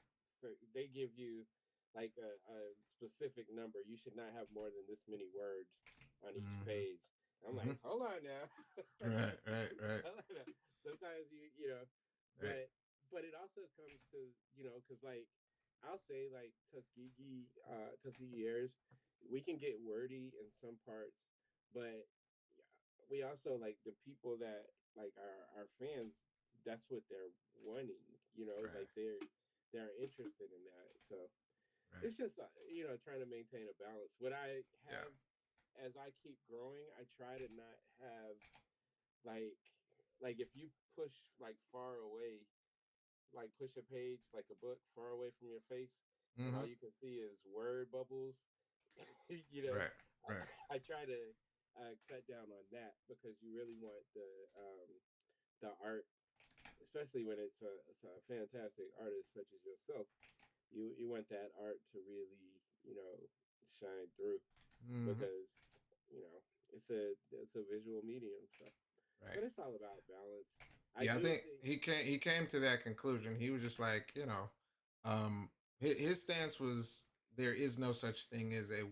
they give you like a specific number. You should not have more than this many words on each Mm-hmm. page. I'm Mm-hmm. like, hold on now. Right. Right. Right. Hold on now. Sometimes Right. but it also comes to because like I'll say like Tuskegee Heirs, we can get wordy in some parts, but we also like the people that like our fans. That's what they're wanting, Right. like they're interested in that. So Right. it's just trying to maintain a balance. What I Yeah. have as I keep growing, I try to not have like if you push like far away, like push a page like a book far away from your face, and Mm-hmm. all you can see is word bubbles. you know, Right. Right. I try to cut down on that because you really want the art, especially when it's a fantastic artist such as yourself. You want that art to really shine through Mm-hmm. because you know it's a visual medium. So, Right. but it's all about balance. I Yeah, I do think think. he came to that conclusion. He was just like, um, his stance was there is no such thing as a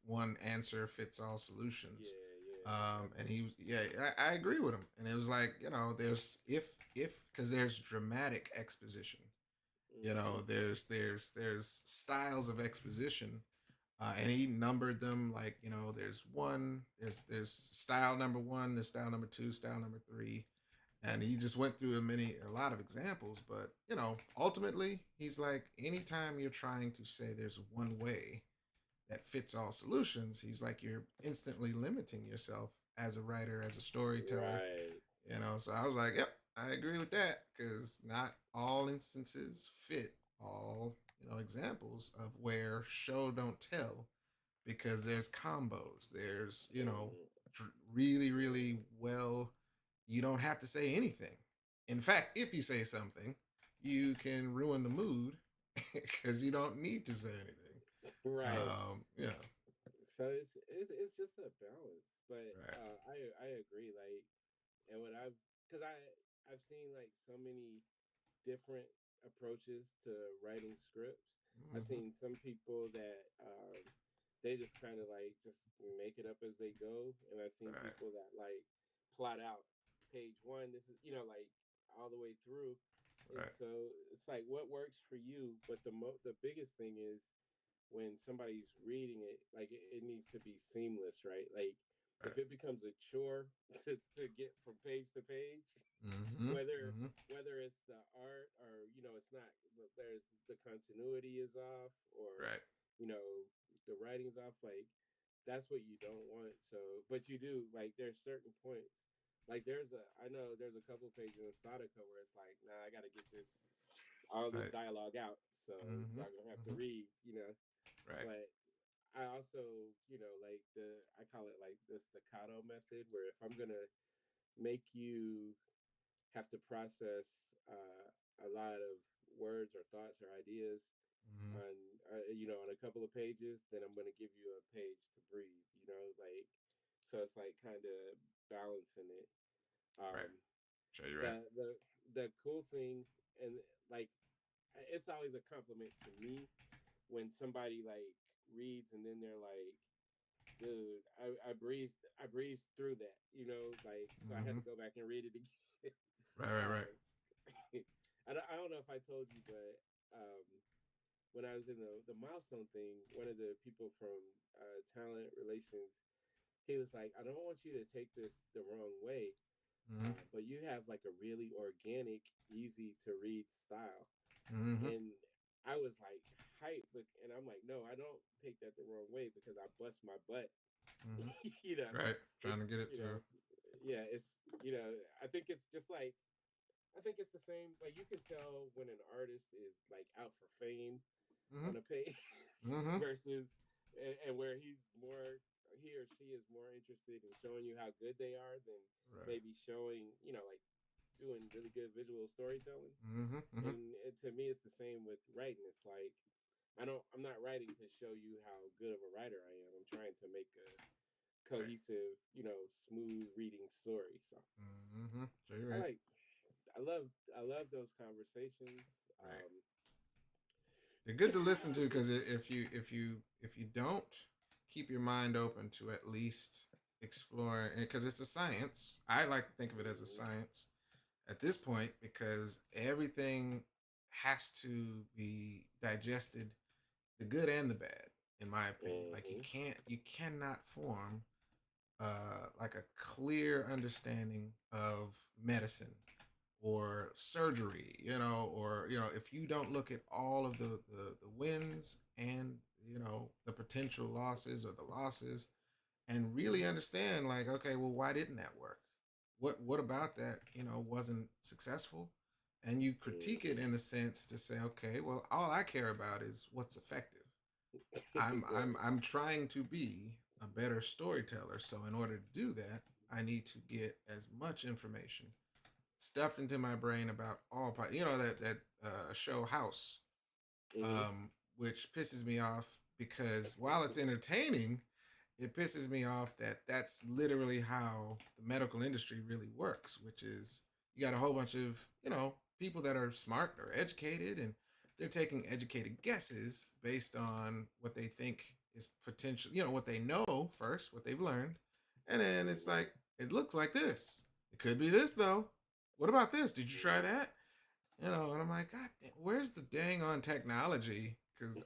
one answer fits all solutions. Yeah, yeah, And he was, yeah, I agree with him. And it was like, there's if because there's dramatic exposition. mm-hmm. There's styles of exposition, and he numbered them like there's style number one, there's style number two, style number three, and he just went through a lot of examples. But ultimately, he's like, anytime you're trying to say there's one way that fits all solutions, he's like, you're instantly limiting yourself as a writer, as a storyteller. Right. So I was like, yep, I agree with that, because not all instances fit all examples of where show don't tell, because there's combos, there's Mm-hmm. really really well, you don't have to say anything. In fact, if you say something, you can ruin the mood because you don't need to say anything. Right. Yeah. So it's just a balance, but Right. I agree. Like, and what because I've seen like so many different approaches to writing scripts. I've Mm-hmm. seen some people that they just kind of like just make it up as they go, and I've seen Right. people that like plot out page one. This is like all the way through, and Right. so it's like what works for you. But the biggest thing is when somebody's reading it, like it needs to be seamless, right? Like if Right. it becomes a chore to get from page to page, Mm-hmm. whether Mm-hmm. it's the art or it's not, there's the continuity is off, or Right. you know the writing's off, like that's what you don't want. So but you do, like there's certain points, like I know there's a couple pages in Sadaka where it's like, nah, I got to get all this Right. dialogue out, so Mm-hmm. y'all gonna have to Mm-hmm. read, Right. but I also, like I call it like the staccato method, where if I'm gonna make you have to process a lot of words or thoughts or ideas Mm-hmm. on, on a couple of pages, then I'm gonna give you a page to breathe, like, so it's like kind of balancing it. Right. Um, Sure, you're right. the cool thing, and like it's always a compliment to me when somebody like reads and then they're like, dude, I breezed through that, like, so I had Mm-hmm. to go back and read it again. Right. Right. Right. um, I don't know if I told you, but when I was in the milestone thing, one of the people from talent relations, he was like, I don't want you to take this the wrong way, Mm-hmm. but you have like a really organic, easy to read style. Mm-hmm. And I was like hype, and I'm like, no, I don't take that the wrong way because I bust my butt. Mm-hmm. you know, Right. Trying it's to get it through. yeah, it's I think it's just like, I think it's the same. Like you can tell when an artist is like out for fame, Mm-hmm. on a page Mm-hmm. versus and where he or she is more interested in showing you how good they are than Right. maybe showing, like doing really good visual storytelling. Mm-hmm. Mm-hmm. And to me, it's the same with writing. It's like I'm not writing to show you how good of a writer I am. I'm trying to make a Right. cohesive, smooth reading story. So Mm-hmm. So you're I right. like, I love those conversations. Right. Um, They're good to listen to because if you don't keep your mind open to at least exploring, because it's a science. I like to think of it as a mhm, science at this point because everything has to be digested, the good and the bad, in my opinion. Like mhm, you cannot form like a clear understanding of medicine or surgery, or if you don't look at all of the wins and the potential losses or the losses and really understand, like, okay, well, why didn't that work? What about that wasn't successful? And you critique it mhm. in the sense to say, okay, well, all I care about is what's effective. I'm I'm Right. I'm trying to be a better storyteller. So in order to do that, I need to get as much information stuffed into my brain about all that show House, Mhm. um, which pisses me off because while it's entertaining, it pisses me off that that's literally how the medical industry really works, which is you got a whole bunch of people that are smart or educated, and they're taking educated guesses based on what they think is potential, what they know first, what they've learned, and then it's Mhm. like it looks like this. It could be this though. What about this? Did you try Mhm. that? And I'm like, God, where's the dang on technology? Because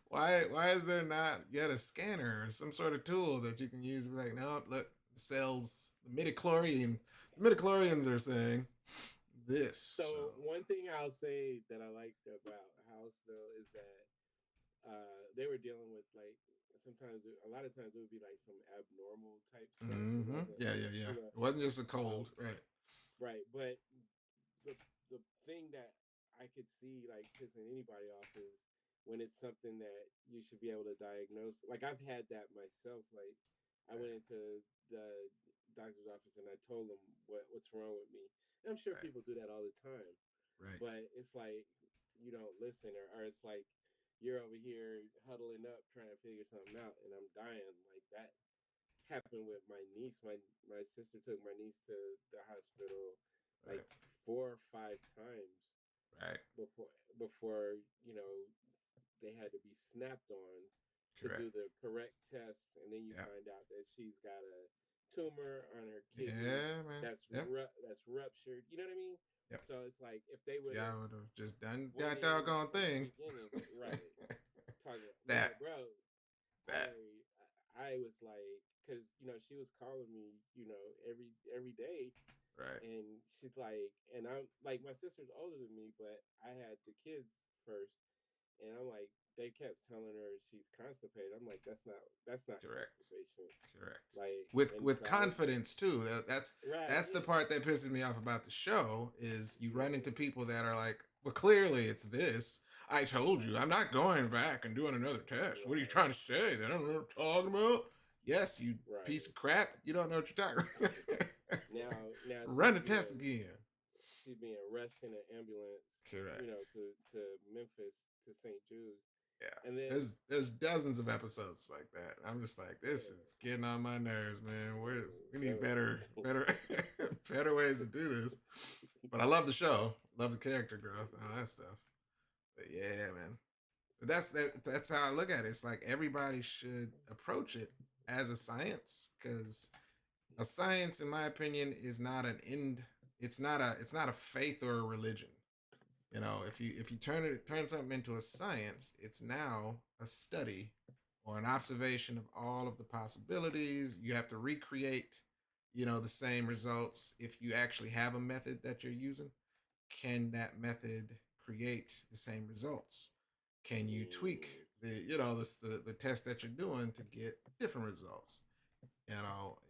why is there not yet a scanner or some sort of tool that you can use? Be like, no, look, cells, the midichlorians are saying this. So So one thing I'll say that I like about House though is that they were dealing with like a lot of times it would be like some abnormal type stuff. It wasn't yeah, like yeah, yeah. It wasn't just a cold, um, right? right. But the the thing that I could see like pissing anybody off is when it's something that you should be able to diagnose. Like I've had that myself. Like I Right, went into the doctor's office and I told them what's wrong with me. And I'm sure right, people do that all the time, right. but it's like you don't listen, or it's like you're over here huddling up trying to figure something out, and I'm dying. Like that happened with my niece. My sister took my niece to the hospital like Right, 4 or 5 times right. before they had to be snapped on to do Correct. the correct test, and then you Yep. find out that she's got a tumor on her kidney Yeah, man. Yep. that's ruptured. You know what I mean? Yep. So it's like if they would Yeah, have I would have just done went that in doggone from the thing. beginning, right? Talking, that but bro, that I was like, because she was calling me, every day, right. and she's like, and I'm like, my sister's older than me, but I had the kids first, and I'm like, they kept telling her she's constipated. I'm like, that's not Correct. constipation, Correct. like, With and with so I was confidence too. That's right, that's the yeah, part that pisses me off about the show is you run into yeah, people that are like, well, clearly it's this. I told you, right, I'm not going back and doing another test. What are you right, trying to say? They don't know what I'm talking about. Yes, you piece right. of crap. You don't know what you're talking about. Now Run the test again. she's being rushed in an ambulance, Correct. to Memphis to St. Jude's, Yeah. and then There's dozens of episodes like that. I'm just like, this is getting on my nerves, man. We need better better ways to do this. But I love the show. Love the character growth and all that stuff. But yeah, man. But that's how I look at it. It's like everybody should approach it as a science because a science, in my opinion, is not an end. It's not a faith or a religion. If you turn something into a science, it's now a study or an observation of all of the possibilities. You have to recreate, the same results. If you actually have a method that you're using, can that method create the same results? Can you tweak mm, the test that you're doing to get different results?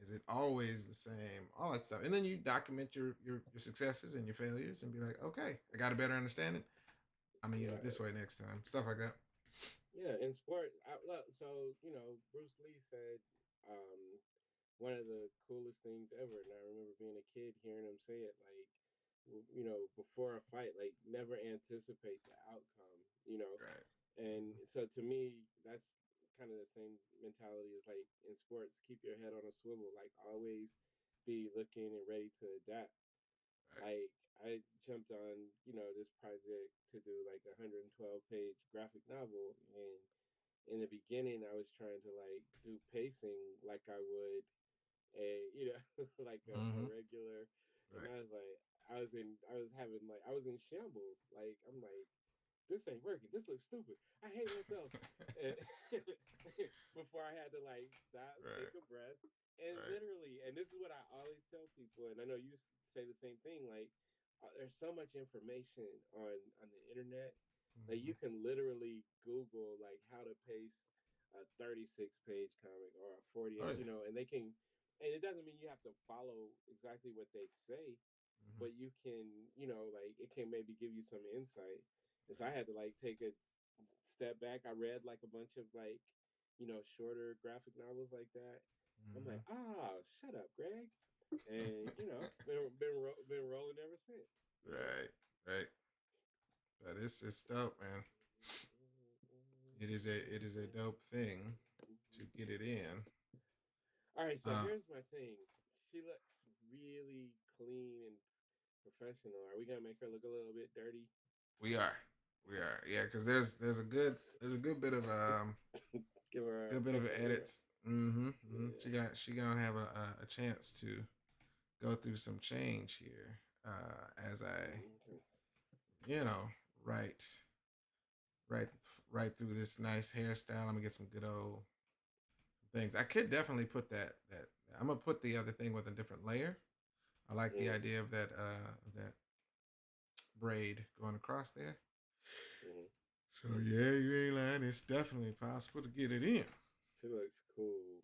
Is it always the same? All that stuff, and then you document your successes and your failures, and be like, okay, I got a better understanding. I'm gonna use it this Right. way next time. Stuff like that. Yeah, in sport, look, so Bruce Lee said um, one of the coolest things ever, and I remember being a kid hearing him say it, like, before a fight, like, never anticipate the outcome, Right. and so to me, that's kind of the same mentality as like in sports. Keep your head on a swivel, like always be looking and ready to adapt. Right. Like I jumped on, this project to do like a 112-page graphic novel, and in the beginning I was trying to like do pacing like I would a like a Mm-hmm. regular, and Right. I was like I was in shambles. Like I'm like, this ain't working. This looks stupid. I hate myself. And before I had to like stop, take Right. a breath, and Right. literally, and this is what I always tell people, and I know you say the same thing. Like, there's so much information on the internet. Like, Mm-hmm. you can literally Google like how to pace a 36-page comic or a Oh 48, yeah. and they can, and it doesn't mean you have to follow exactly what they say, Mm-hmm. but you can, like it can maybe give you some insight. And so I had to like take a step back. I read like a bunch of like, shorter graphic novels like that. I'm Mm-hmm. like, shut up, Greg. And been rolling ever since. Right. Right. But it's dope, man. It is a dope thing to get it in. All right, so Uh, here's my thing. She looks really clean and professional. Are we gonna make her look a little bit dirty? we are, we are, yeah, because there's a good bit of Give her a good bit of paper hair. edits. Mm-hmm. Mm-hmm. Yeah. She gonna have a chance to go through some change here as I Okay. you know write right right through this nice hairstyle. I'm gonna get some good old things. I could definitely put that. I'm gonna put the other thing with a different layer. I like the Mm, idea of that braid going across there. mm. So yeah, you ain't lying. It's definitely possible to get it in. She looks cool.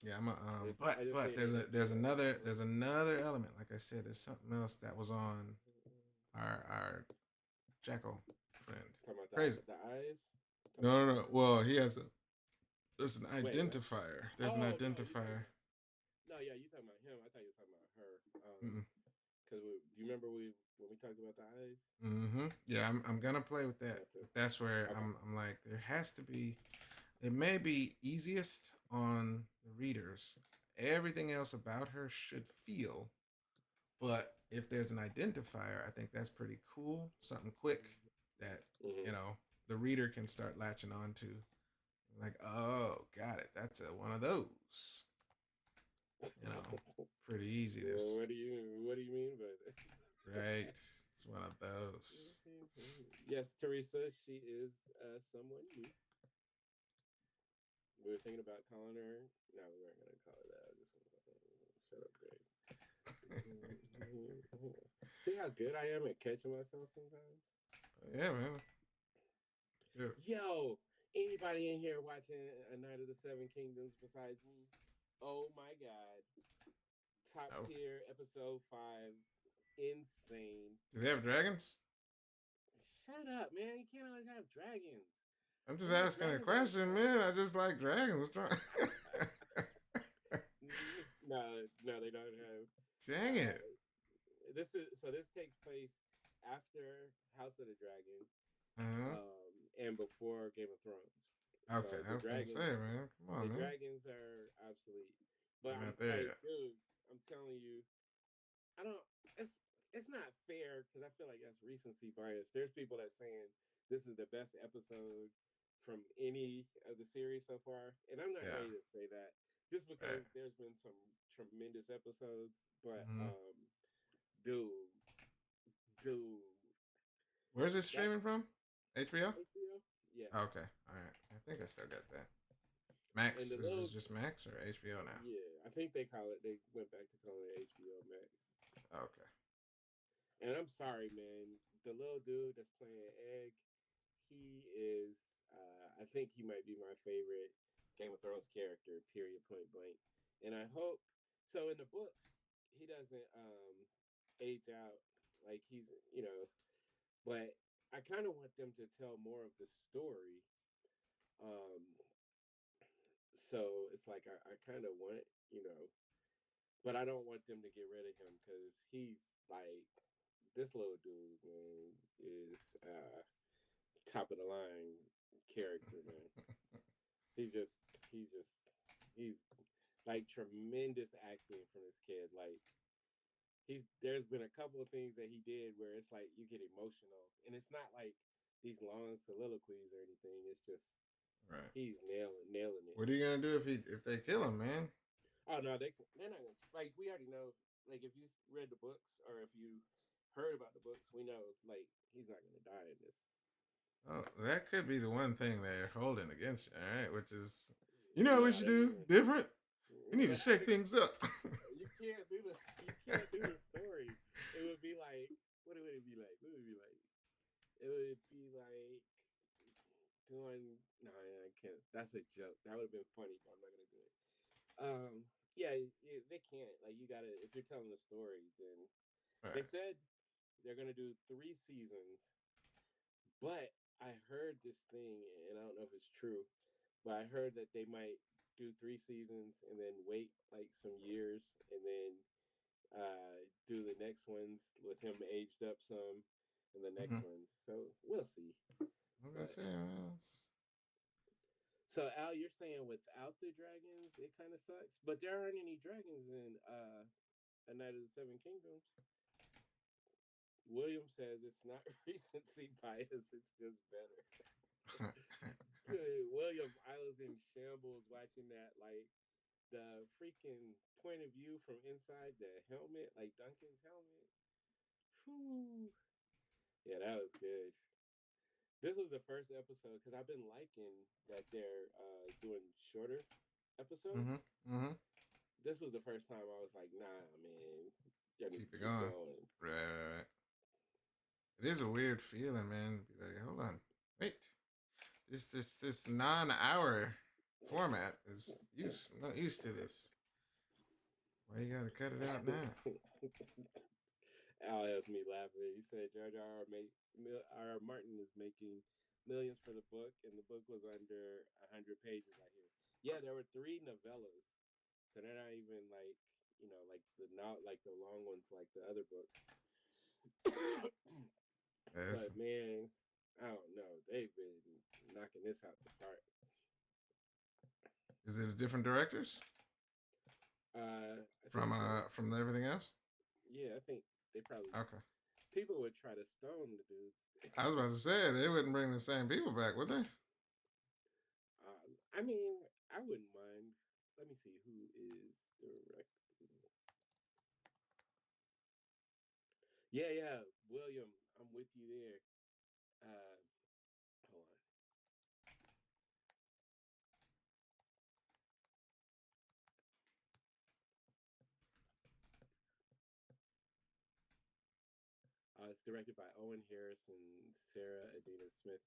Yeah, I'm a, I just but need her to be there's like, another element. Like I said, there's something else that was on our jackal friend. talking about Crazy. the eyes. Talking about No, the no, no. eyes. Well, there's an Wait, what? identifier. There's an Oh no, you talking identifier. about? No, yeah, you talking about him. I thought you were talking about her. Mm-mm. Because do you remember when we talked about the eyes? Mm-hmm. Yeah, I'm gonna play with that. Got to. But that's where Okay. I'm like, there has to be. It may be easiest on the readers. Everything else about her should feel, but if there's an identifier, I think that's pretty cool. Something quick that Mm-hmm. you know the reader can start latching on to. Like, oh, got it. That's one of those. You know, pretty easy. There's What do you mean by that? right. It's one of those. Yes, Teresa, she is someone new. We were thinking about calling her. No, we weren't gonna call her that. I just shut up, Greg. See how good I am at catching myself sometimes. Yeah, man. Yeah. Yo, anybody in here watching A Night of the Seven Kingdoms besides me? Oh my god. Top No. tier episode 5. Insane. Do they have dragons? Shut up, man. You can't always have dragons. I'm just They have asking a dragons all the question, time. man. I just like dragons. No, no, they don't have. Dang it. This takes place after House of the Dragon, Uh-huh. and before Game of Thrones. Okay, So I was gonna say, man. Come the on, man. dragons are obsolete. But You're I'm not there like, yet. dude, I'm telling you, I don't. It's not fair because I feel like that's recency bias. There's people that saying this is the best episode from any of the series so far, and I'm not Yeah. ready to say that just Right. because there's been some tremendous episodes. But Mm-hmm. dude, dude, Where's it that streaming from? HBO? HBO, yeah, Okay. All right. I think I still got that. and Max? the Is little, this just Max or HBO now? yeah, I think they call it. They went back to calling it HBO Max. Okay. And I'm sorry, man. The little dude that's playing Egg, he is. I think he might be my favorite Game of Thrones character. Period. Point blank. And I hope so. In the books, he doesn't age out like he's. But I kind of want them to tell more of the story. Um, so it's like I kind of want, you know, but I don't want them to get rid of him because he's like this little dude, man, is top of the line character, man. He's just he's just he's like tremendous acting from this kid. Like there's been a couple of things that he did where it's like you get emotional, and it's not like these long soliloquies or anything. It's just Right. he's nailing it. What are you gonna do if they kill him, man? Oh no, they're not gonna, like we already know. Like if you read the books or if you heard about the books, we know like he's not gonna die in this. Oh, that could be the one thing they're holding against you, all right? Which is, you know what we Yeah, should they do? even Different? We need to shake things up. you can't do the you can't do the story. It would be like what would it be like? What would it be like? It would be like doing no, I can't. That's a joke. That would have been funny, but I'm not gonna do it. Um, yeah, they can't. Like you gotta if you're telling the story, then they Right. said they're gonna do 3 seasons, but I heard this thing, and I don't know if it's true, but I heard that they might do 3 seasons and then wait like some years and then do the next ones with him aged up some and the next Mm-hmm. ones. So we'll see. I'm gonna But say, well, so Al, you're saying without the dragons, it kind of sucks, but there aren't any dragons in A Night of the Seven Kingdoms. William says it's not recency bias; it's just better. Dude, William, I was in shambles watching that. Like the freaking point of view from inside the helmet, like Duncan's helmet. Whew. Yeah, that was good. This was the first episode because I've been liking that they're doing shorter episodes. mm-hmm. Mm-hmm. This was the first time I was like, nah, man, you need Keep to it keep going. going. Right. It is a weird feeling, man. Be like, hold on, wait. This non-hour format is used. I'm not used to this. Why you gotta cut it out now? Al has me laughing. He said George R. R. Martin is making millions for the book, and the book was under 100 pages. I hear. Yeah, there were 3 novellas, so they're not even like like the long ones like the other books. Yes. But man, I don't know. They've been knocking this out the park. Is it different directors I think so. from everything else? Yeah, I think they probably Okay. people would try to stone the dudes. I was about to say they wouldn't bring the same people back, would they? I mean, I wouldn't mind. Let me see who is directing. Yeah, William, I'm with you there. Uh, hold on. It's directed by Owen Harris and Sarah Adina Smith.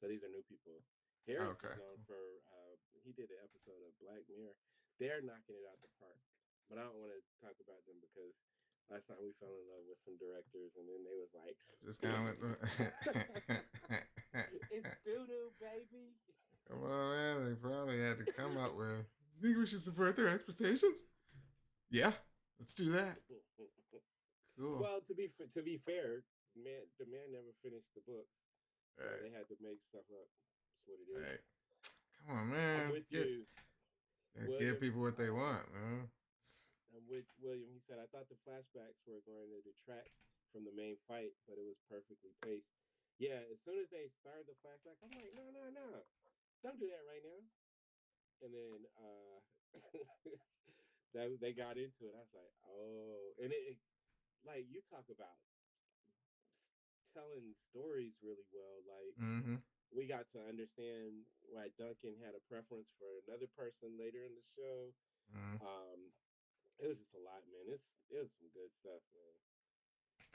So these are new people. Harris is Okay. known for he did an episode of Black Mirror. They're knocking it out the park, but I don't want to talk about them because last time we fell in love with some directors, and then they was like, Just kind of went. "It's doo doo, baby." Come on, man. They probably had to come up with. You think we should subvert their expectations? Yeah, let's do that. Cool. Well, to be fair, the man never finished the books, so Right. they had to make stuff up. That's what it is. Right. Come on, man. I'm with you. Give people what they want, man. I'm with William. He said, I thought the flashbacks were going to detract from the main fight, but it was perfectly paced. Yeah, as soon as they started the flashback, I'm like, no. Don't do that right now. And then they got into it. I was like, oh. And it like, you talk about telling stories really well. Like, Mm-hmm. we got to understand why Duncan had a preference for another person later in the show. Mm-hmm. It was just a lot, man. It was some good stuff, man.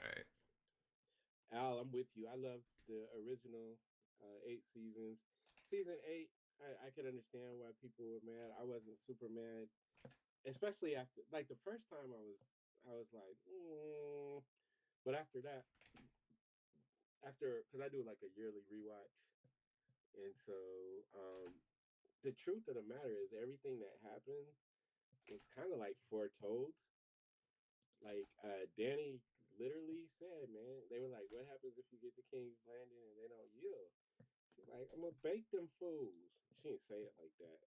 Right. Al, I'm with you. I loved the original 8 seasons. Season 8, I could understand why people were mad. I wasn't super mad, especially after like the first time I was like, but after that, after, because I do like a yearly rewatch, and so the truth of the matter is everything that happened was kind of like foretold. Like Danny literally said, man, they were like, "What happens if you get to King's Landing and they don't yield?" She's like, "I'm gonna bake them fools." She didn't say it like that,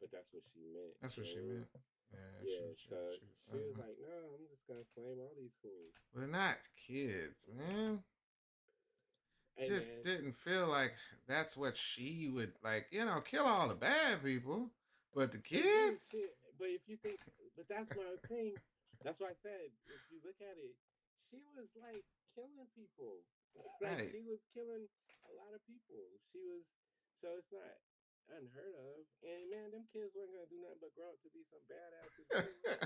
but that's what she meant. That's You what know she what I mean? meant. Yeah, Yeah. So she was uh-huh. like, "No, I'm just gonna flame all these fools." Well, they're not kids, man. Hey, Just man. didn't feel like that's what she would like. Kill all the bad people, but the But again, kids, but if you think, but that's my thing. That's why I said, if you look at it, she was like killing people. Like right? she was killing a lot of people. She was, so it's not unheard of. And man, them kids weren't gonna do nothing but grow up to be some badasses anyway.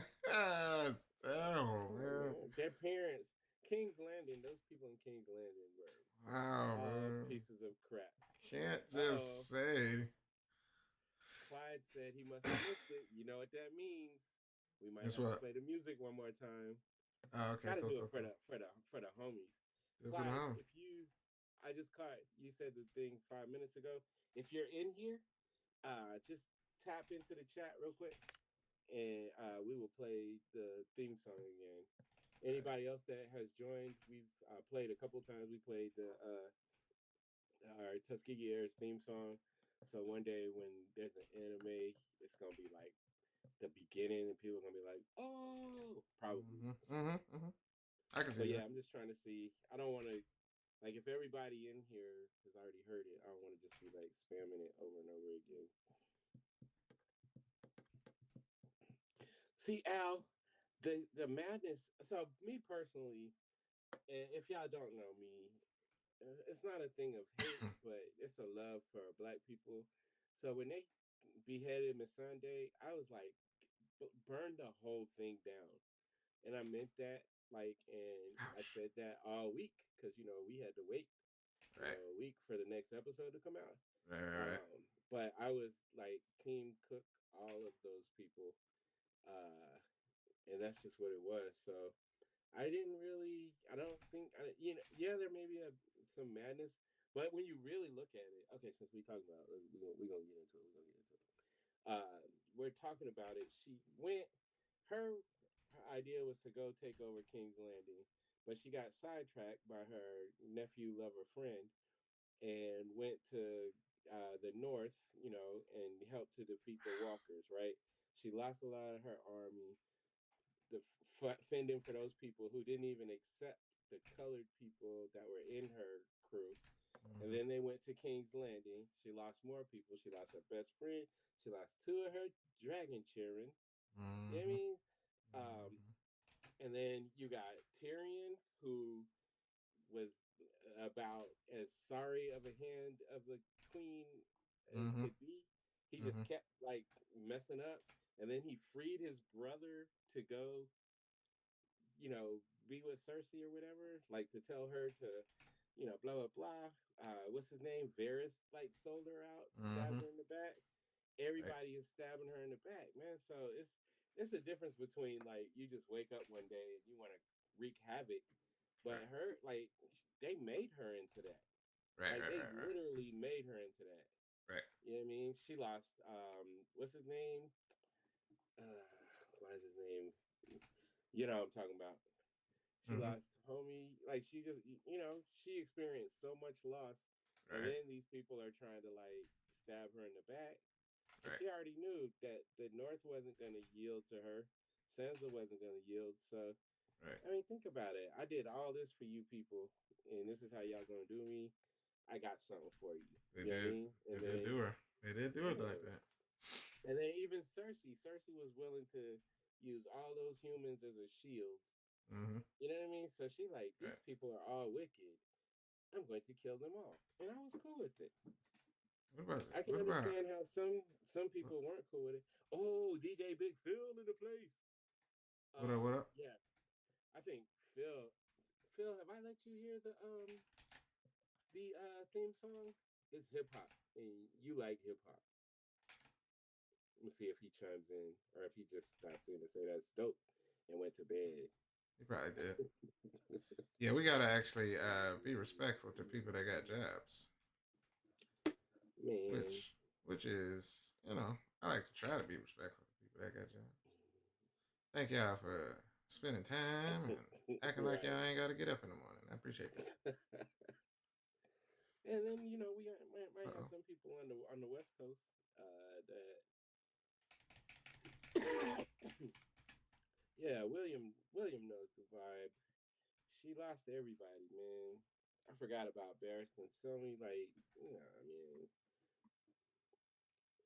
It's terrible, Come on, man. man. Their parents, King's Landing, those people in King's Landing were Wow, all man. pieces of crap. Can't Oh, just say. Clyde said he must have missed it. You know what that means? We might Guess have to what? play the music one more time. Oh, okay, Got to cool, do it cool, cool. for the homies. Do it for the Clyde, home. if you, I just caught you said the thing 5 minutes ago. If you're in here, just tap into the chat real quick, and we will play the theme song again. Right. Anybody else that has joined, we've played a couple times. We played the our Tuskegee Heirs theme song. So one day when there's an anime, it's gonna be like the beginning, and people are gonna be like, "Oh, probably." Mm-hmm, mm-hmm, mm-hmm. I can So see yeah, that. I'm just trying to see. I don't want to like if everybody in here has already heard it. I don't want to just be like spamming it over and over again. See, Al, the madness. So me personally, and if y'all don't know me, it's not a thing of hate, but it's a love for black people. So when they beheaded Miss Sunday, I was like, burn the whole thing down, and I meant that. Like, and I Ouch. said that all week because we had to wait, Right, a week for the next episode to come out. right, right, right. But I was like Team Cook, all of those people, uh, and that's just what it was. So I didn't really. I don't think. Yeah, there may be some madness, but when you really look at it, okay. Since we talking about, we're gonna get into it. We're gonna get into it. We're talking about it. She went. Her idea was to go take over King's Landing, but she got sidetracked by her nephew, lover, friend, and went to the north, and helped to defeat the Walkers. Right? She lost a lot of her army, fending for those people who didn't even accept the colored people that were in her crew. And Mm-hmm, then they went to King's Landing. She lost more people. She lost her best friend. She lost two of her dragon children. You know what I mm-hmm, mean? Um, mm-hmm, and then you got Tyrion, who was about as sorry of a hand of the queen as mm-hmm, could be. He just mm-hmm. kept like messing up. And then he freed his brother to go, be with Cersei or whatever, like to tell her to, blah blah blah. What's his name? Varys like sold her out, Mm-hmm. stabbed her in the back. Right, Everybody is stabbing her in the back, man. So it's a difference between like you just wake up one day and you want to wreak havoc, but right, her like they made her into that. right, Like right, they right, literally made her into that. right, You know what I mean? She lost what's his name? Uh what is his name? You know what I'm talking about. She right. Mm-hmm. lost homie. Like she just, she experienced so much loss, and Right, then these people are trying to like stab her in the back, and right, she already knew that the North wasn't going to yield to her. Sansa wasn't going to yield. So right. I mean, think about it. I did all this for you people, and this is how y'all gonna do me. I got something for you. They You know what I did. mean? And They did then do her. They did do her yeah, like that. and then even Cersei. Cersei was willing to use all those humans as a shield. Mm-hmm. You know what I mean? So she like, these Right. people are all wicked. I'm going to kill them all, and I was cool with it. What about I that? can What about? understand how some people weren't cool with it. Oh, DJ Big Phil in the place. What up? What up? Yeah, I think Phil. Phil, have I let you hear the theme song? It's hip hop, and you like hip hop. Let me see if he chimes in, or if he just stopped in to say that's dope and went to bed. He probably did. Yeah, we gotta actually be respectful to people that got jobs. Man. Which is, I like to try to be respectful to people that got jobs. Thank y'all for spending time and acting like y'all ain't gotta get up in the morning. I appreciate that. And then we might have some people on the West Coast that yeah, William knows the vibe. She lost to everybody, man. I forgot about Barristan Selmy. Like, I mean,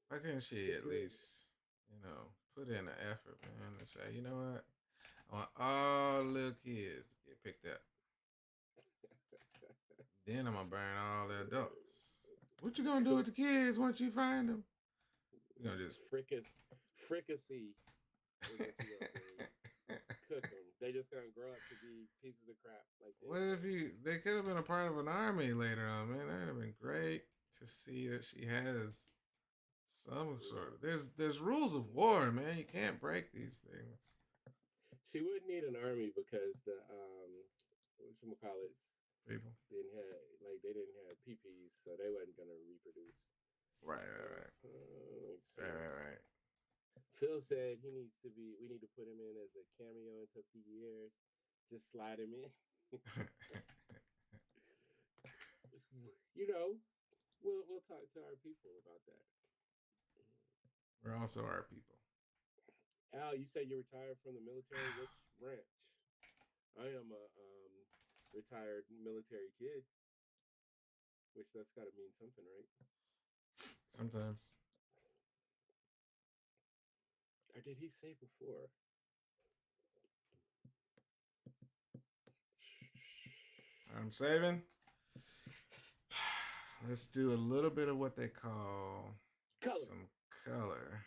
Why can't she at least, put in an effort, man, and say, you know what? I want all little kids to get picked up. Then I'm gonna burn all the adults. What you gonna do with the kids once you find them? You gonna just fricassee. Cook them. They just gonna grow up to be pieces of crap. Like what if they could have been a part of an army later on, man? That would have been great to see that she has some sort of. There's rules of war, man. You can't break these things. She would need an army because the whatchamacallits people they didn't have PPs, so they wasn't gonna reproduce. Right. Right. Phil said we need to put him in as a cameo in Tuskegee Heirs. Just slide him in. We'll talk to our people about that. We're also our people. Al, you said you retired from the military. Which branch? I am a retired military kid, which that's got to mean something, right? Sometimes. Or did he say before? I'm saving. Let's do a little bit of what they call some color.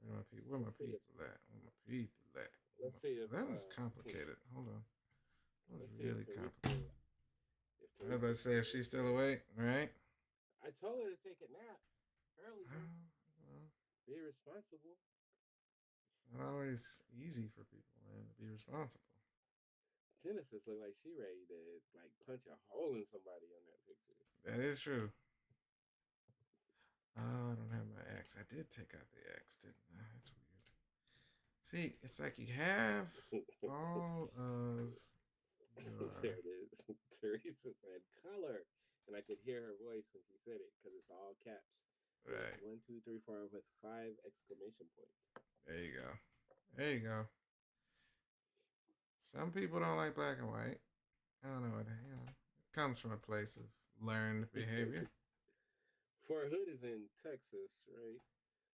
Where my people at? Let's see if that was complicated. Hold on. That was really complicated. I was about to say if she's still awake, right? I told her to take a nap earlier. Be responsible. It's not always easy for people, man, to be responsible. Genesis looked like she ready to punch a hole in somebody on that picture. That is true. Oh, I don't have my X. I did take out the X, didn't I? That's weird. See, it's like you have all of your... There it is. Teresa said color. And I could hear her voice when she said it because it's all caps. Right. 1, 2, 3, 4 with 5 exclamation points. There you go. Some people don't like black and white. I don't know. It comes from a place of learned behavior. Fort Hood is in Texas, right?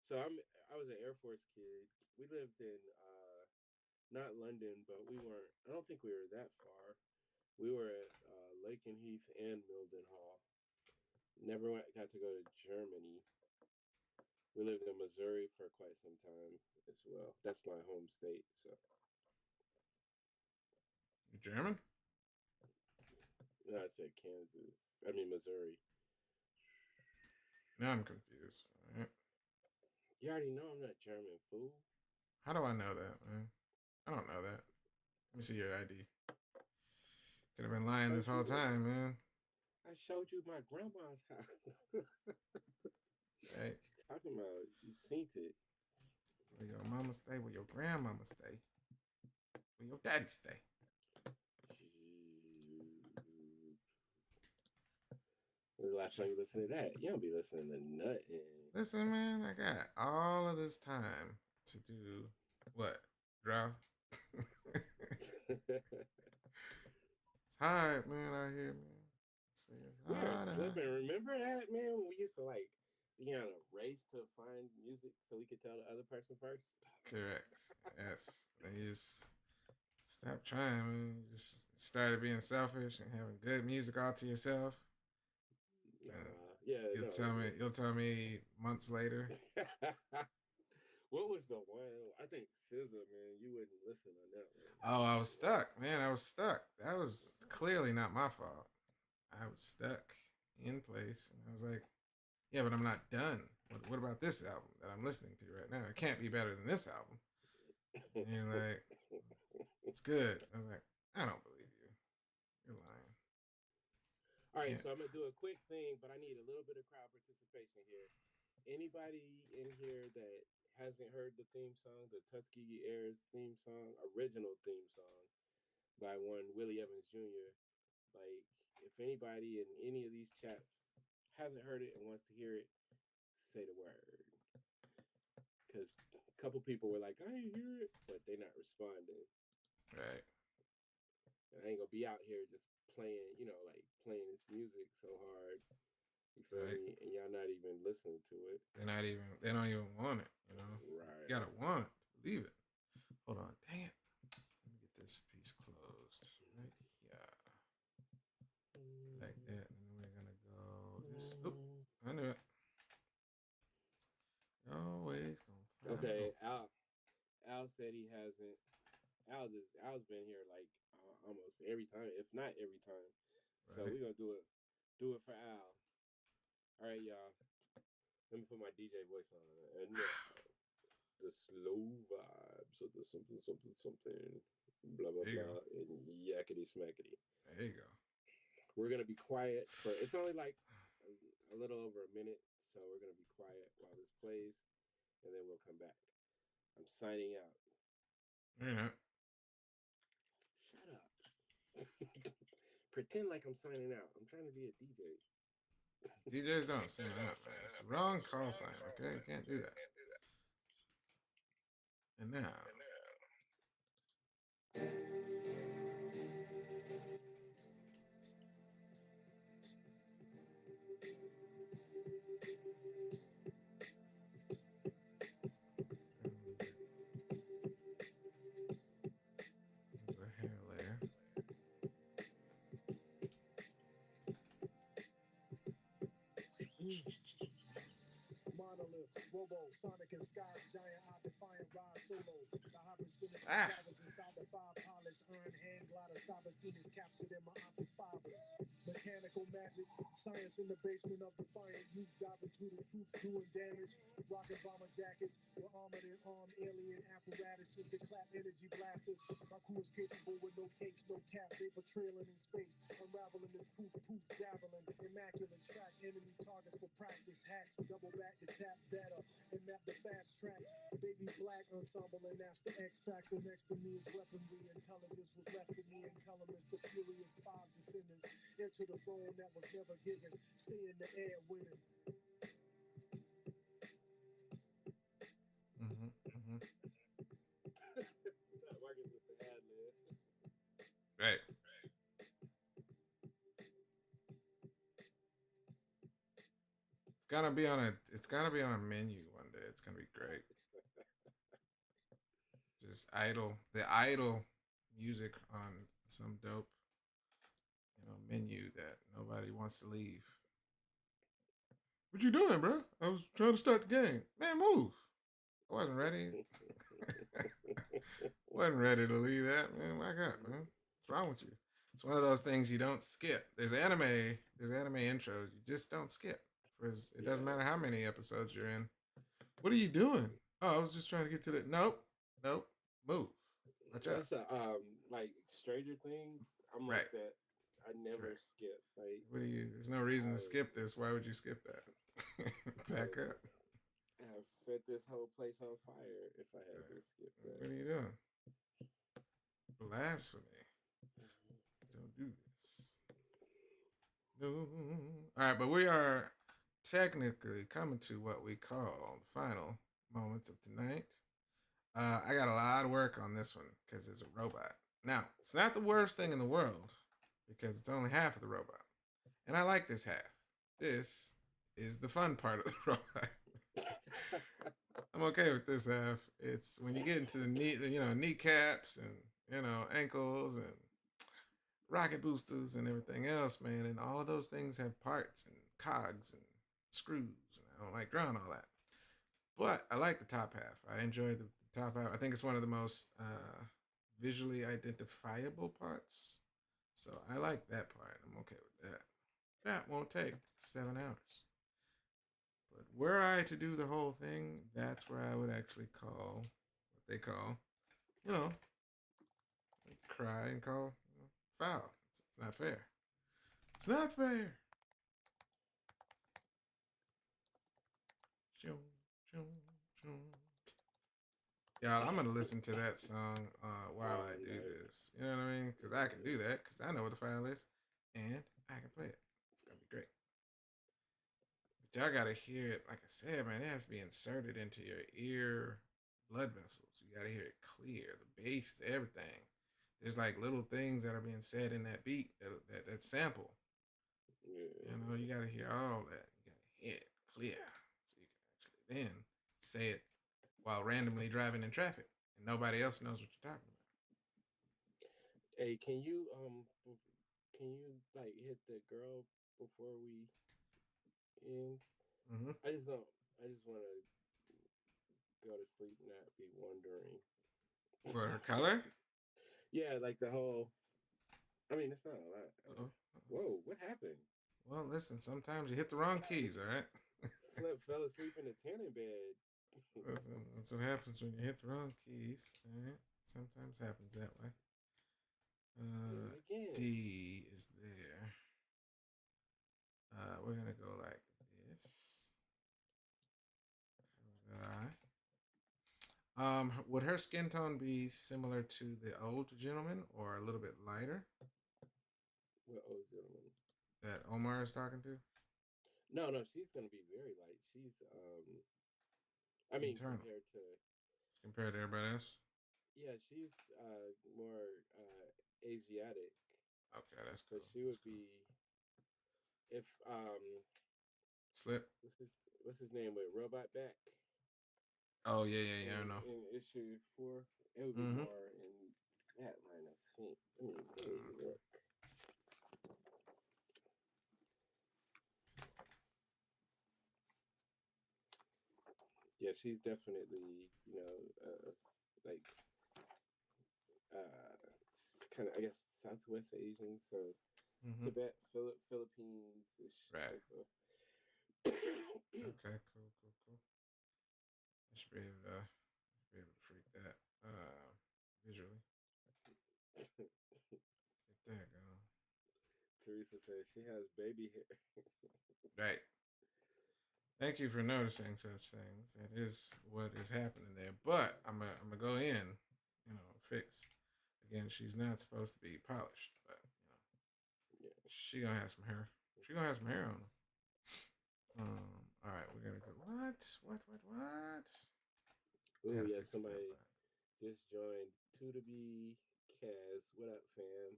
So I was an Air Force kid. We lived in not London, but we weren't. I don't think we were that far. We were at Lakenheath and Milden Hall. Never got to go to Germany. We lived in Missouri for quite some time as well. That's my home state. So. You German? No, I said Kansas. I mean Missouri. Now I'm confused. All right. You already know I'm not German, fool. How do I know that, man? I don't know that. Let me see your ID. Could have been lying this whole time, man. I showed you my grandma's house. Right. Talking about you seen it. Where your mama stay, where your grandmama stay, where your daddy stay. When was the last time you listened to that? You don't be listening to nothing. Listen, man, I got all of this time to do what? Draw? It's hard, man, out here, man. We were slipping. Remember that, man? When we used to be on a race to find music so we could tell the other person first. Correct. Yes. And you just stop trying, man. You just started being selfish and having good music all to yourself. You'll tell me months later. What was the one? I think SZA, man. You wouldn't listen on that one. Oh, I was stuck, man. I was stuck. That was clearly not my fault. I was stuck in place, and I was like, "Yeah, but I'm not done. What about this album that I'm listening to right now? It can't be better than this album." And you're like, It's good. I was like, I don't believe you. You're lying. All right, Can't. so I'm gonna do a quick thing, but I need a little bit of crowd participation here. Anybody in here that hasn't heard the theme song, the Tuskegee Heirs theme song, original theme song by one Willie Evans Jr. Like, if anybody in any of these chats hasn't heard it and wants to hear it, say the word. Because a couple people were like, I ain't hear it, but they're not responding. Right. And I ain't gonna be out here just playing, like playing this music so hard. You feel Right. me? And y'all not even listening to it. They don't even want it, Right. You gotta want it. Believe it. Hold on. Dang it. Let me get this piece closed. Right here. Like that. And then we're gonna go this. Oop, I knew it. Always gonna find Okay, out. Al said he hasn't. Al's been here like almost every time, if not every time. So Right. we're gonna do it for Al. All right, y'all. Let me put my DJ voice on. And the slow vibes of the something, something, something, blah, blah, There you blah, go. and yakety smackety. There you go. We're going to be quiet for, it's only like a little over a minute. So we're going to be quiet while this plays, and then we'll come back. I'm signing out. Yeah. Shut up. Pretend like I'm signing out. I'm trying to be a DJ. DJs don't sign out, man. It's wrong call sign, okay? You can't do that. And now. The hair layer. Monolith, Robo, Sonic and Sky's giant eye defiant ride solo. The high percentage Ah. drivers inside the five pilots earn hand glider cyber scenes captured in my optic fibers. Mechanical magic, science in the basement of defiant youth diving to the truth, doing damage. Rocket bomber jackets with armored and armed alien apparatuses that clap energy blasters. My crew is capable with no capes, no cap, vapor trailing in space, unraveling the truth, proof javelin, immaculate track, enemy targets for practice hacks, double back the tap data and map the fast track. Baby black ensemble, and that's the X factor. Next to me is weaponry, intelligence was left to me, and tell them it's the furious five descendants. Enter the throne that was never given, stay in the air winning. Marcus with the ad, man. Right. It's gotta be on a menu one day. It's gonna be great. Just idle music on some dope, menu that nobody wants to leave. What you doing, bro? I was trying to start the game. Man, move. I wasn't ready. Wasn't ready to leave that, man. Why not, man? What's wrong with you? It's one of those things you don't skip. There's anime intros you just don't skip. It doesn't matter how many episodes you're in. What are you doing? Oh, I was just trying to get to the nope, move. Watch out. That's like Stranger Things. I'm Right. like that. I never skip. Like, what do you? There's no reason to skip this. Why would you skip that? Back up. I've set this whole place on fire if I had to skip that. What are you doing? Blasphemy. Don't do this. No. All right, but we are technically coming to what we call the final moment of tonight. I got a lot of work on this one because it's a robot. Now, it's not the worst thing in the world because it's only half of the robot. And I like this half. This is the fun part of the robot. I'm okay with this half. It's when you get into the kneecaps and ankles and rocket boosters and everything else, man. And all of those things have parts and cogs and screws. And I don't like drawing all that. But I like the top half. I enjoy the top half. I think it's one of the most visually identifiable parts. So I like that part. I'm okay with that. That won't take 7 hours. But were I to do the whole thing, that's where I would actually call what they call, cry and call foul. It's not fair. It's not fair. Y'all, I'm gonna listen to that song while I do this. You know what I mean? Because I can do that because I know what the file is, and I can play it. It's gonna be great. But y'all gotta hear it. Like I said, man, it has to be inserted into your ear blood vessels. You gotta hear it clear, the bass, everything. There's like little things that are being said in that beat, that sample. Yeah. You know, you gotta hear all that. You gotta hear it clear, so you can actually then say it while randomly driving in traffic, and nobody else knows what you're talking about. Hey, can you like hit the girl before we end? Mm-hmm. I just don't. I just want to go to sleep, and not be wondering. For her color? Yeah, like the whole. I mean, it's not a lot. Uh-oh. Whoa, what happened? Well, listen, sometimes you hit the wrong keys, all right? Fell asleep in the tanning bed. That's what happens when you hit the wrong keys, all right? Sometimes happens that way. Did it again. D is there. We're going to go like this. Would her skin tone be similar to the old gentleman or a little bit lighter? What old gentleman? That Omar is talking to? No, she's gonna be very light. She's I mean Internal. Compared to everybody else? Yeah, she's more Asiatic. Okay, that's So cool. she would be if Slip. What's his name with Robot Back? Oh yeah, I know. In issue 4, it would be more in that line of think. Let me look. Yeah, she's definitely like kind of, I guess, Southwest Asian, so Tibet, Philippines ish right. type of. Okay, cool. I should be able to freak that visually. Get that going. Teresa says she has baby hair. Right. Thank you for noticing such things. That is what is happening there. But I'm gonna go in, fix. Again, she's not supposed to be polished, but Yeah. she gonna have some hair. She gonna have some hair on her. All right, we're gonna go. What? Oh yeah, somebody just joined. To be Kaz. What up, fam?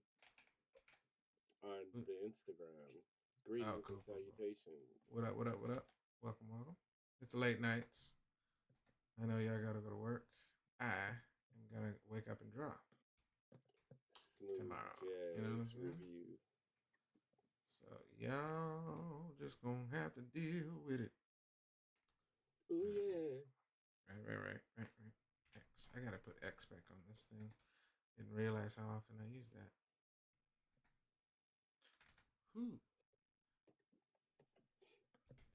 On the Instagram. Greetings and salutations. What up? Welcome. It's the late nights. I know y'all gotta go to work. I am gonna wake up and draw Smooth tomorrow. jazz You know what I'm saying? review. So y'all just gonna have to deal with it. Oh yeah. Right. X. I gotta put X back on this thing. Didn't realize how often I use that. Whew.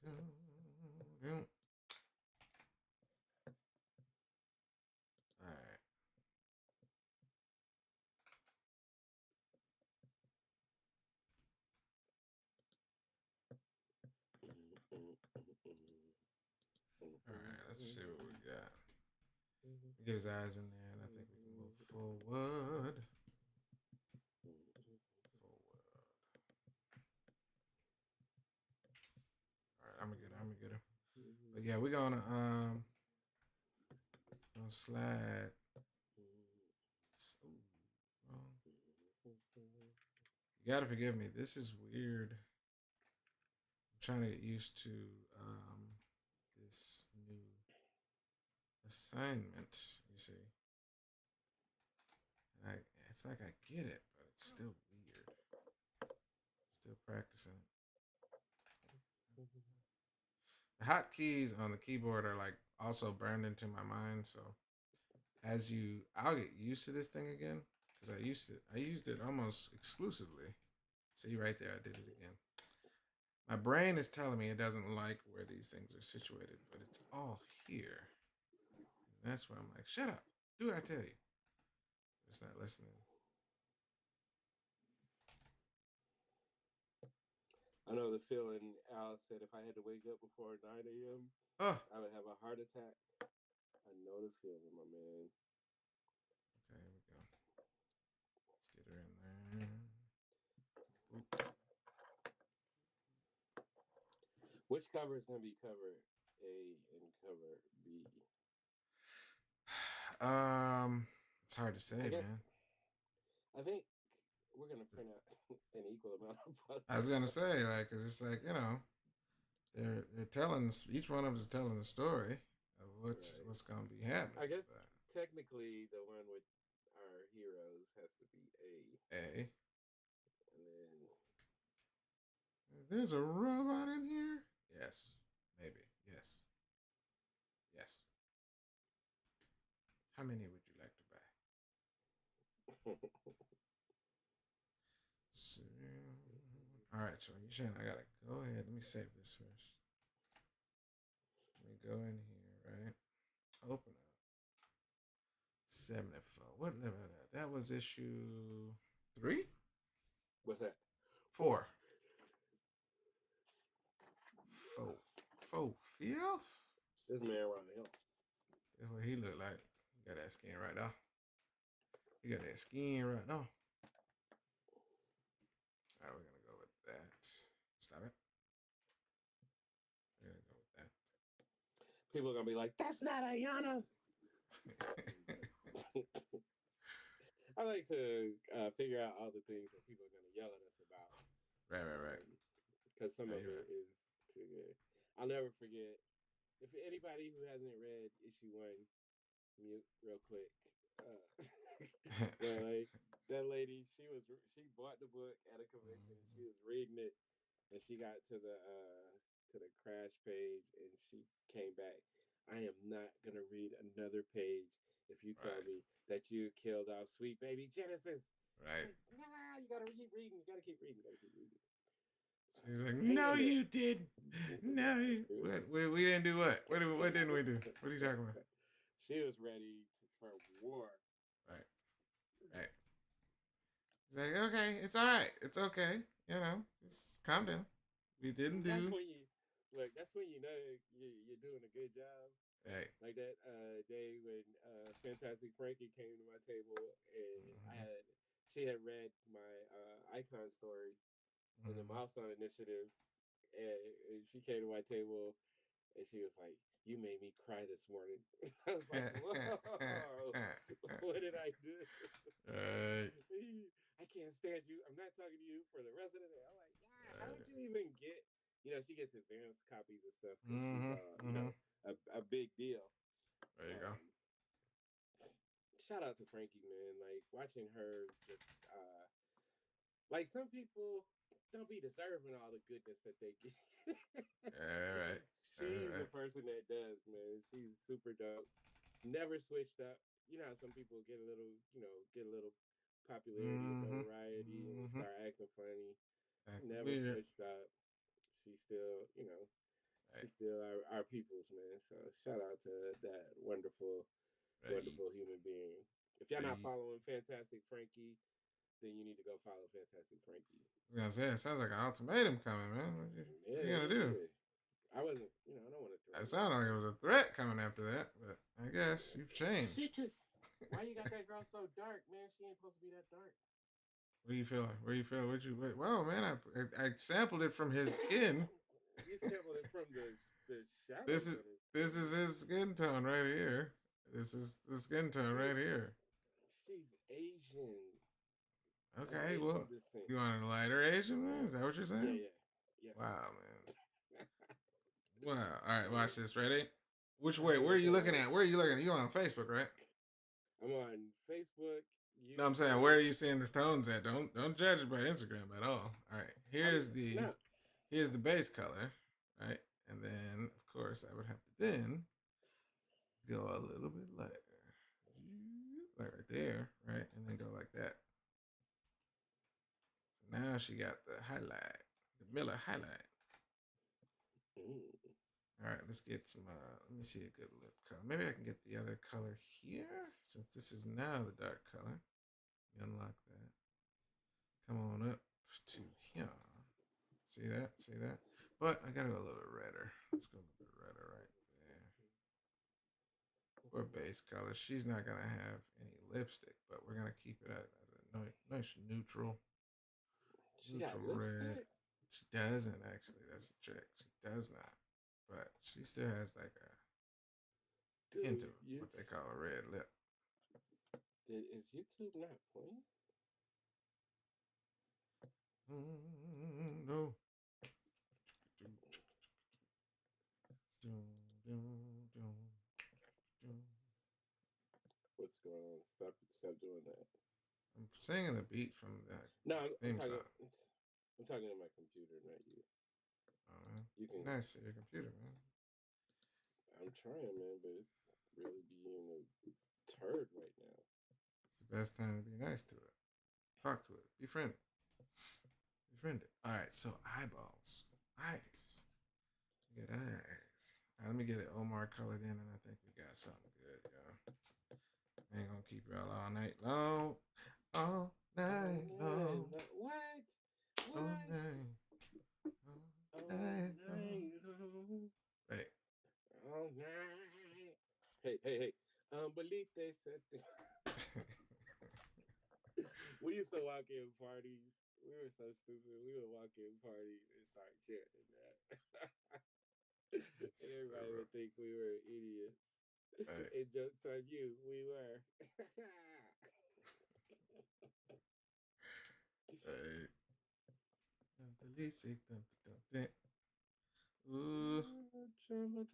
All right. All right, let's see what we got. Get his eyes in there, and I think we can move forward. All right, I'm gonna get him. But yeah, we're gonna slide. You gotta forgive me. This is weird. I'm trying to get used to this new assignment. You see, and it's like I get it, but it's still weird. Still practicing it. The hotkeys on the keyboard are like also burned into my mind, so I'll get used to this thing again because I used it almost exclusively. See right there, I did it again. My brain is telling me it doesn't like where these things are situated, but it's all here. And that's where I'm like, shut up, do what I tell you. It's not listening. know the feeling. Al said if I had to wake up before 9 a.m., Oh, I would have a heart attack. I know the feeling, my man. okay, here we go. Let's get her in there. Boop. Which cover is going to be cover A and cover B? It's hard to say, I guess, man. I think we're going to print out an equal amount of both. I was gonna say, like, cause it's like, they're telling, each one of us is telling a story of what's gonna be happening. I guess technically the one with our heroes has to be A. A. And then There's a robot in here. Yes, maybe. Yes. Yes. How many would you like to buy? So, all right, so you're saying I gotta go ahead. Let me save this first. Let me go in here, right? Open up. 74. What level that? That was issue 3? What's that? 4. Fifth? This man around the hill. That's what he looked like. He got that skin right off. He got that skin right off. All right, we're gonna go with that. Stop it. We're gonna go with that. People are gonna be like, "That's not Ayana." I like to figure out all the things that people are gonna yell at us about. Right. Because some of it right. is too good. I'll never forget. If anybody who hasn't read issue 1, mute real quick. Like that lady, she bought the book at a convention. She was reading it, and she got to the crash page, and she came back. I am not gonna read another page if you tell me that you killed off sweet baby Genesis. Right. Like, nah, you gotta keep reading. You gotta keep reading. She's like, no, you didn't. No, we didn't do what? What didn't we do? What are you talking about? She was ready for war. Right. He's like, okay, it's all right. It's okay. Just calm down. We didn't do. That's when you know you're doing a good job. Right. Like that day when Fantastic Frankie came to my table and she had read my icon story in the Milestone Initiative, and she came to my table and she was like, "You made me cry this morning." I was like, "Whoa, what did I do?" Right. I can't stand you. I'm not talking to you for the rest of the day. I'm like, yeah, how did you even get? She gets advanced copies of stuff because she's a big deal. There you go. Shout out to Frankie, man. Like watching her just like some people don't be deserving all the goodness that they get. Right. She's the person that does, man. She's super dope. Never switched up. You know how some people get a little popularity and notoriety and start acting funny. Never switched up. She's still, she's still our people's, man. So shout out to that wonderful human being. If y'all not following Fantastic Frankie, then you need to go follow Fantastic Frankie. I was gonna say, it sounds like an ultimatum coming, man. What are you gonna do? I wasn't, I don't want to throw it sounded like it was a threat coming after that, but I guess you've changed. Why you got that girl so dark, man? She ain't supposed to be that dark. What do you feel? Whoa, man, I sampled it from his skin. You sampled it from the shadow. This is his skin tone right here. This is the skin tone right here. She's Asian. Okay, well, you want a lighter Asian, man? Is that what you're saying? Yeah. Yes. Wow, man. Wow. All right, watch this. Ready? Which way? Where are you looking at? You on Facebook, right? I'm on Facebook. No, I'm saying, where are you seeing the tones at? Don't judge it by Instagram at all. All right. Here's the base color, right? And then, of course, I would have to then go a little bit lighter. Right there, right? And then go like that. So now she got the highlight, the Miller highlight. All right, let's get some, let me see a good lip color. Maybe I can get the other color here, since this is now the dark color. Let me unlock that. Come on up to here. See that? See that? But I gotta go a little redder. Let's go a little bit redder right there. For base color, she's not gonna have any lipstick, but we're gonna keep it as a nice neutral, She got red. lipstick? She doesn't actually. That's the trick. She does not, but she still has like a hint of what they call a red lip. Is YouTube not playing? No. What's going on? Stop doing that. I'm singing the beat from the theme song. I'm talking to my computer, not you. Oh, man. You can. Nice to your computer, man. I'm trying, man, but it's really being a turd right now. It's the best time to be nice to it. Talk to it. Befriend it. Befriend it. All right, so eyeballs. Eyes. We got eyes. All right, let me get it Omar colored in, and I think we got something good, y'all. I ain't gonna keep y'all all night long. All night long. What? All night. All night long. Right. All night. Hey. Believe they said we used to walk in parties. We were so stupid. We would walk in parties and start chanting that. And everybody would think we were idiots. Right. And jokes on you, we were. Right. Ooh. Jumbo.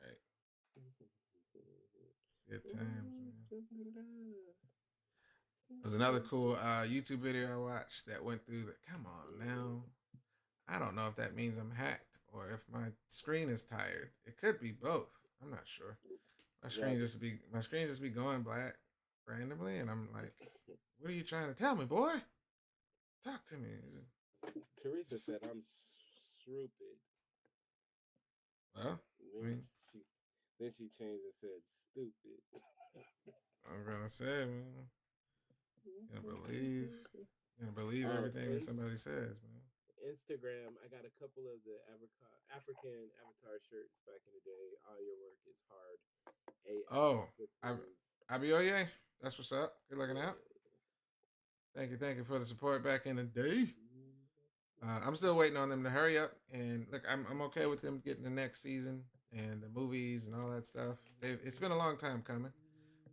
Right. Good times, man. There's another cool YouTube video I watched that went through the. Come on now. I don't know if that means I'm hacked or if my screen is tired. It could be both. I'm not sure. My screen just be going black randomly, and I'm like, "What are you trying to tell me, boy? Talk to me." Teresa said I'm stupid. Well, then she changed and said stupid. I'm gonna say, man, you gonna believe everything that somebody says, man. Instagram, I got a couple of the African Avatar shirts back in the day. All your work is hard. Abioye, that's what's up. Good looking out. Thank you for the support back in the day. I'm still waiting on them to hurry up, and look, I'm okay with them getting the next season and the movies and all that stuff. It's been a long time coming,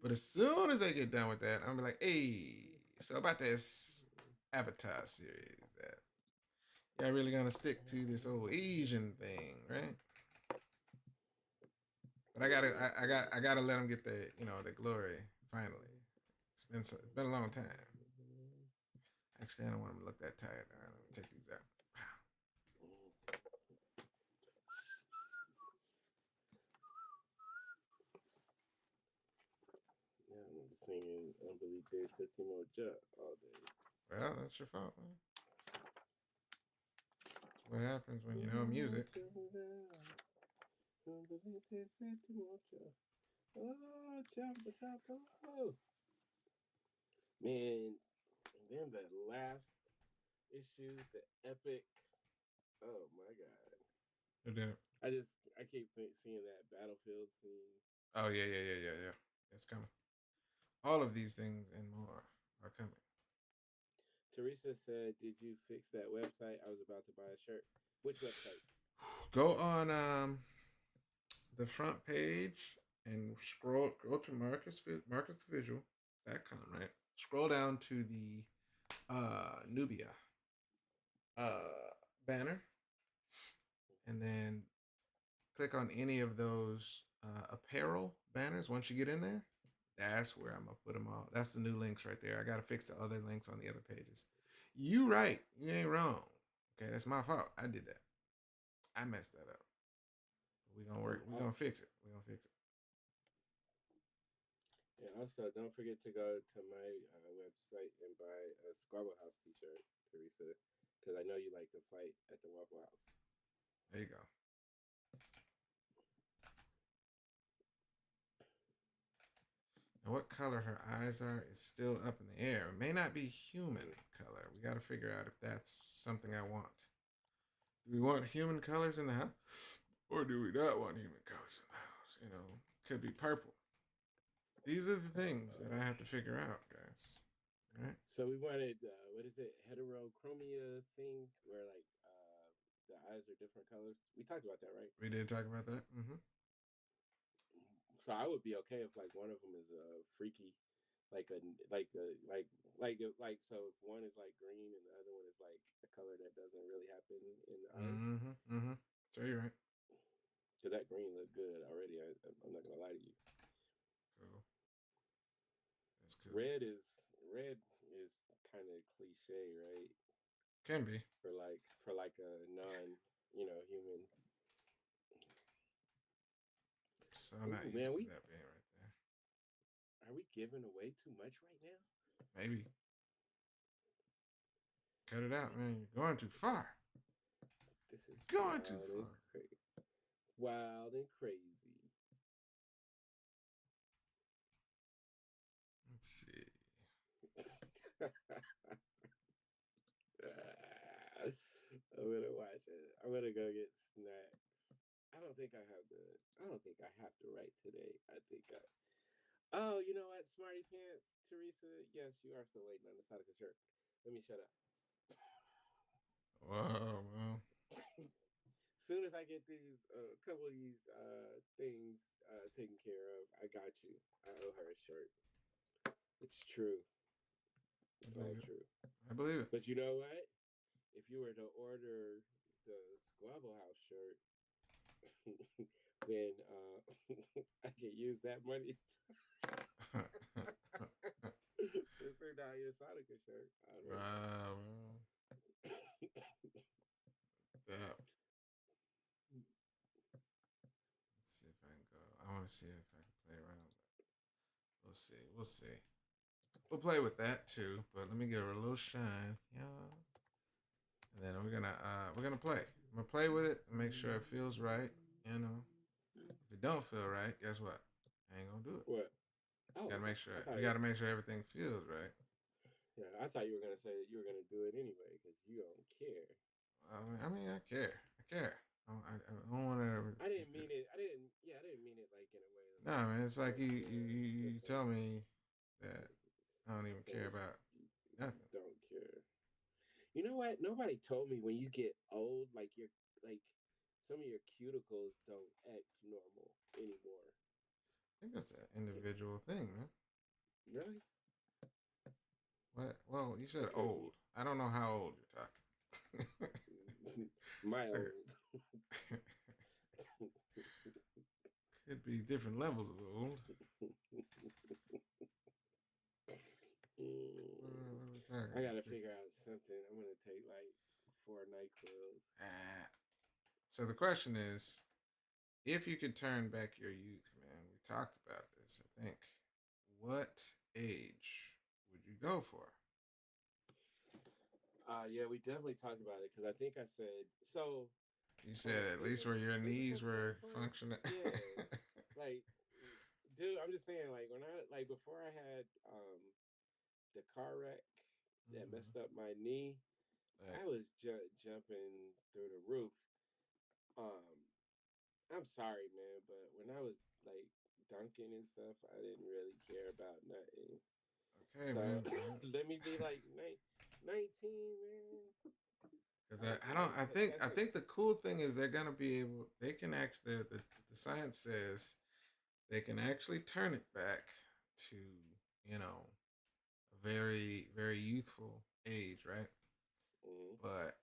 but as soon as they get done with that, I'm gonna be like, hey, so about this Avatar series that y'all really gonna stick to this old Asian thing, right? But I gotta let them get the the glory finally. It's been a long time. Actually, I don't want them to look that tired. All right, let me take these out. Yeah, I'm singing Unbelievable Septimo Jet all day. Well, that's your fault, man. That's what happens when you know music. Man, and then that last issue, the epic. Oh my god! Who did it? I keep seeing that battlefield scene. Oh yeah. It's coming. All of these things and more are coming. Teresa said, "Did you fix that website? I was about to buy a shirt. Which website?" Go on the front page and go to marcusvisual.com, right? Scroll down to the Nubia banner, and then click on any of those apparel banners. Once you get in there, that's where I'm gonna put them all. That's the new links right there. I gotta fix the other links on the other pages. You right. You ain't wrong. Okay, that's my fault. I did that. I messed that up. We're gonna work. We're gonna fix it. And also, don't forget to go to my website and buy a Squabble House t-shirt, Teresa, because I know you like to fight at the Waffle House. There you go. And what color her eyes are is still up in the air. It may not be human color. We got to figure out if that's something I want. Do we want human colors in the house? Or do we not want human colors in the house? You know, could be purple. These are the things that I have to figure out, guys. Right? So we wanted, what is it, heterochromia thing, where like the eyes are different colors. We talked about that, right? We did talk about that. Mm-hmm. So I would be okay if like one of them is freaky, like a like so if one is like green and the other one is like a color that doesn't really happen in the eyes. Mm-hmm. Mm-hmm. So you're right. Cause that green looked good already. I'm not gonna lie to you. Cool. That's cool. Red is kind of cliche, right? Can be. For like a non, human. So I'm not used man, to that being right there. Are we giving away too much right now? Maybe. Cut it out, man. You're going too far. This is going too far. Wild and crazy. Let's see. I'm gonna watch it. I'm gonna go get snacks. I don't think I have to write today. Oh, you know what, Smarty Pants, Teresa? Yes, you are still waiting on the side of the shirt. Let me shut up. Wow, man. Soon as I get these couple of these things taken care of, I got you. I owe her a shirt. It's true. It's all true. I believe it. But you know what? If you were to order the Squabble House shirt, then I could use that money to figure out your Sonica shirt. Wow. Yeah. Let's see if I can go. I want to see if I can play around. We'll see. We'll see. We'll play with that too, but let me give her a little shine, yeah. And then we're gonna play. I'm gonna play with it and make sure it feels right. You know, if it don't feel right, guess what? I ain't gonna do it. What? Oh, you gotta make sure. You gotta make sure everything feels right. Yeah, I thought you were gonna say that you were gonna do it anyway because you don't care. I mean, I care. I care. I don't want to. I didn't mean it. I didn't mean it like in a way. No, man. It's like you tell me that I don't even care about nothing. Don't care. You know what? Nobody told me when you get old, like some of your cuticles don't act normal anymore. I think that's an individual thing, man. Really? What? Well, you said old. I don't know how old you're talking. My old. Could be different levels of old. I gotta figure out something. I'm gonna take like 4 NyQuils. So the question is, if you could turn back your youth, man, we talked about this, I think. What age would you go for? Yeah, we definitely talked about it because I think I said so. You said at least where your knees were functioning. Yeah, like, dude, I'm just saying, like before I had the car wreck that messed up my knee, I was jumping through the roof. I'm sorry, man, but when I was like dunking and stuff, I didn't really care about nothing. Okay, so, man. Let me be like 19, man. Because I think the cool thing is they can actually, the science says they can actually turn it back to, you know, a very, very youthful age, right? But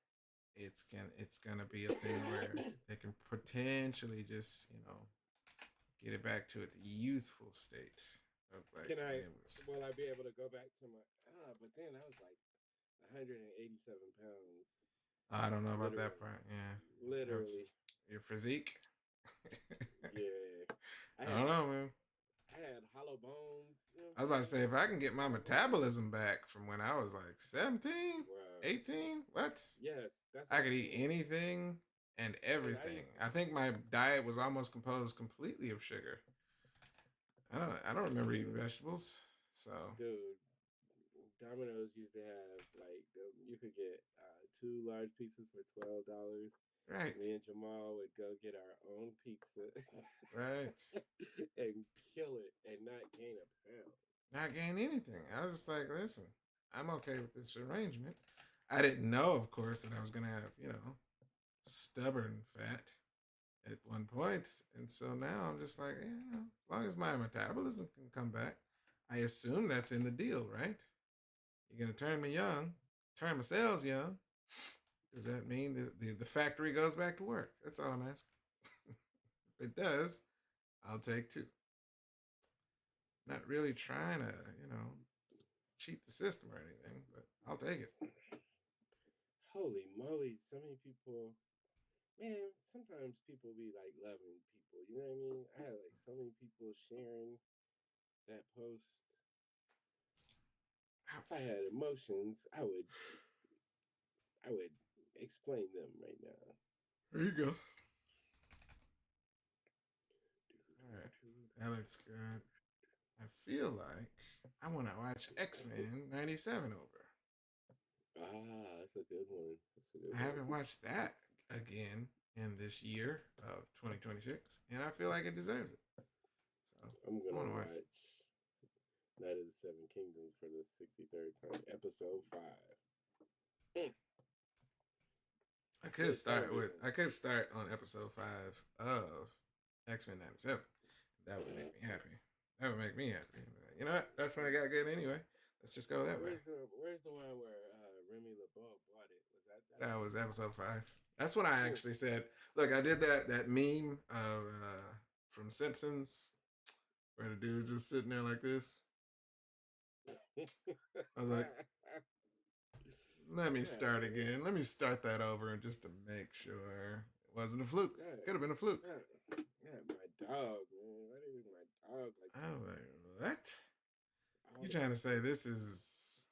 it's gonna be a thing where they can potentially just, you know, get it back to its youthful state of like. Will I be able to go back to my? But then I was like 187 pounds. I don't know about that part. Yeah, literally. Your physique. Yeah, I don't know, man. I had hollow bones. You know I was about to say, if I can get my metabolism back from when I was like 17, 18, what? Yes, I could eat anything and everything. I think my diet was almost composed completely of sugar. I don't remember eating vegetables. So Dude, Domino's used to have like you could get two large pizzas for $12. right, Me and Jamal would go get our own pizza right. and kill it and not gain a pound. Not gain anything. I was just like, listen, I'm okay with this arrangement. I didn't know, of course, that I was gonna have, stubborn fat at one point, and so now I'm just like, yeah, as long as my metabolism can come back, I assume that's in the deal, right? You're gonna turn me young, turn my cells young. Does that mean the factory goes back to work? That's all I'm asking. If it does, I'll take two. Not really trying to, cheat the system or anything, but I'll take it. Holy moly, so many people. Man, sometimes people be like loving people. You know what I mean? I had like so many people sharing that post. If I Ouch. had emotions, I would explain them right now. There you go. All right. That looks good. I feel like I want to watch X-Men 97 over. Ah, that's a good one. That's a good I one. haven't watched that again in this year of 2026, and I feel like it deserves it. So I'm I gonna want to watch it. watch Night of the Seven Kingdoms for the 63rd time, episode 5. Mm, good television. I could start on episode 5 of X-Men 97. That would make me happy. That would make me happy. You know what? That's when I got good anyway. Let's just go that way. Where's the one where Remy LeBeau bought it? Was that That was episode? episode 5. That's what I Ooh. actually said. Look, I did that meme of from Simpsons where the dude's just sitting there like this. I was like, let me Yeah, start man. again. Let me start that over just to make sure it wasn't a fluke. Yeah, Could have been a fluke. yeah, my dog, man. Why did my dog like I that? was like, what? All You the trying to say time. this is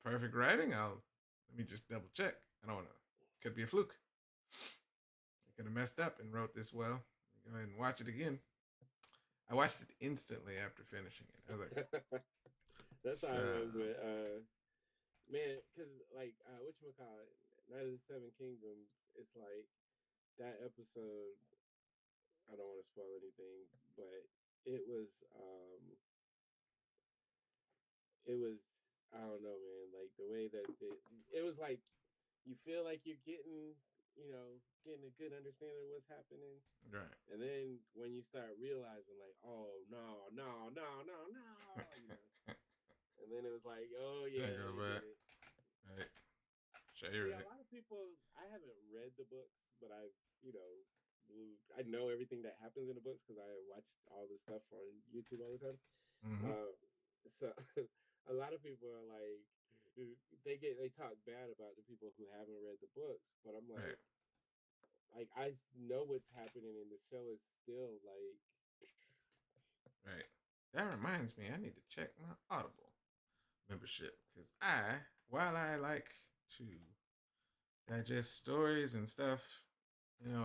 perfect writing? Let me just double check. I don't want to. Could be a fluke. I could have messed up and wrote this well. Let me go ahead and watch it again. I watched it instantly after finishing it. I was like, That's how so, I was with man, cause like whatchamacallit, Night of the Seven Kingdoms, it's like that episode. I don't want to spoil anything, but it was um it was I don't know, man. Like the way that it was like you feel like you're getting a good understanding of what's happening, right. and then when you start realizing like, oh no, no, no, no, no, and then it was like, oh Then yeah, go they did back. it. Right. Sure, See, you're a right. lot of people, I haven't read the books, but I know everything that happens in the books because I watched all the stuff on YouTube all the time. Mm-hmm. Uh, so a lot of people are like, they talk bad about the people who haven't read the books, but I'm Right. like I know what's happening, and the show is still like, Right. That reminds me, I need to check my Audible membership because while I like to digest stories and stuff,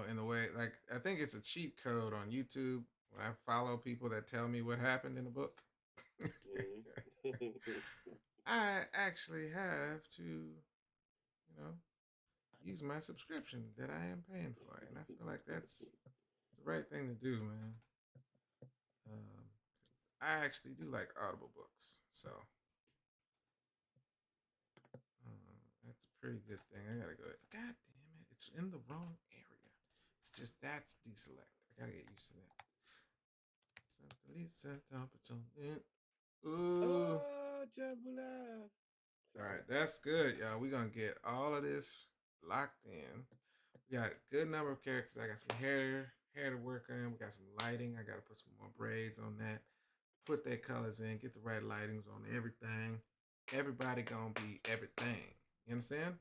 in the way, like, I think it's a cheat code on YouTube when I follow people that tell me what happened in a book. mm-hmm. I actually have to, use my subscription that I am paying for. And I feel like that's the right thing to do, man. Um, I actually do like Audible books. So that's a pretty good thing. I gotta go. God damn it! It's in the wrong area. It's just that's deselect. I gotta get used to that. Ooh. Oh, Jabula. All Sorry. right, that's good, y'all. We're gonna get all of this locked in. We got a good number of characters. I got some hair to work on. We got some lighting. I gotta put some more braids on that. Put their colors in. Get the right lightings on everything. Everybody gonna be everything. You understand?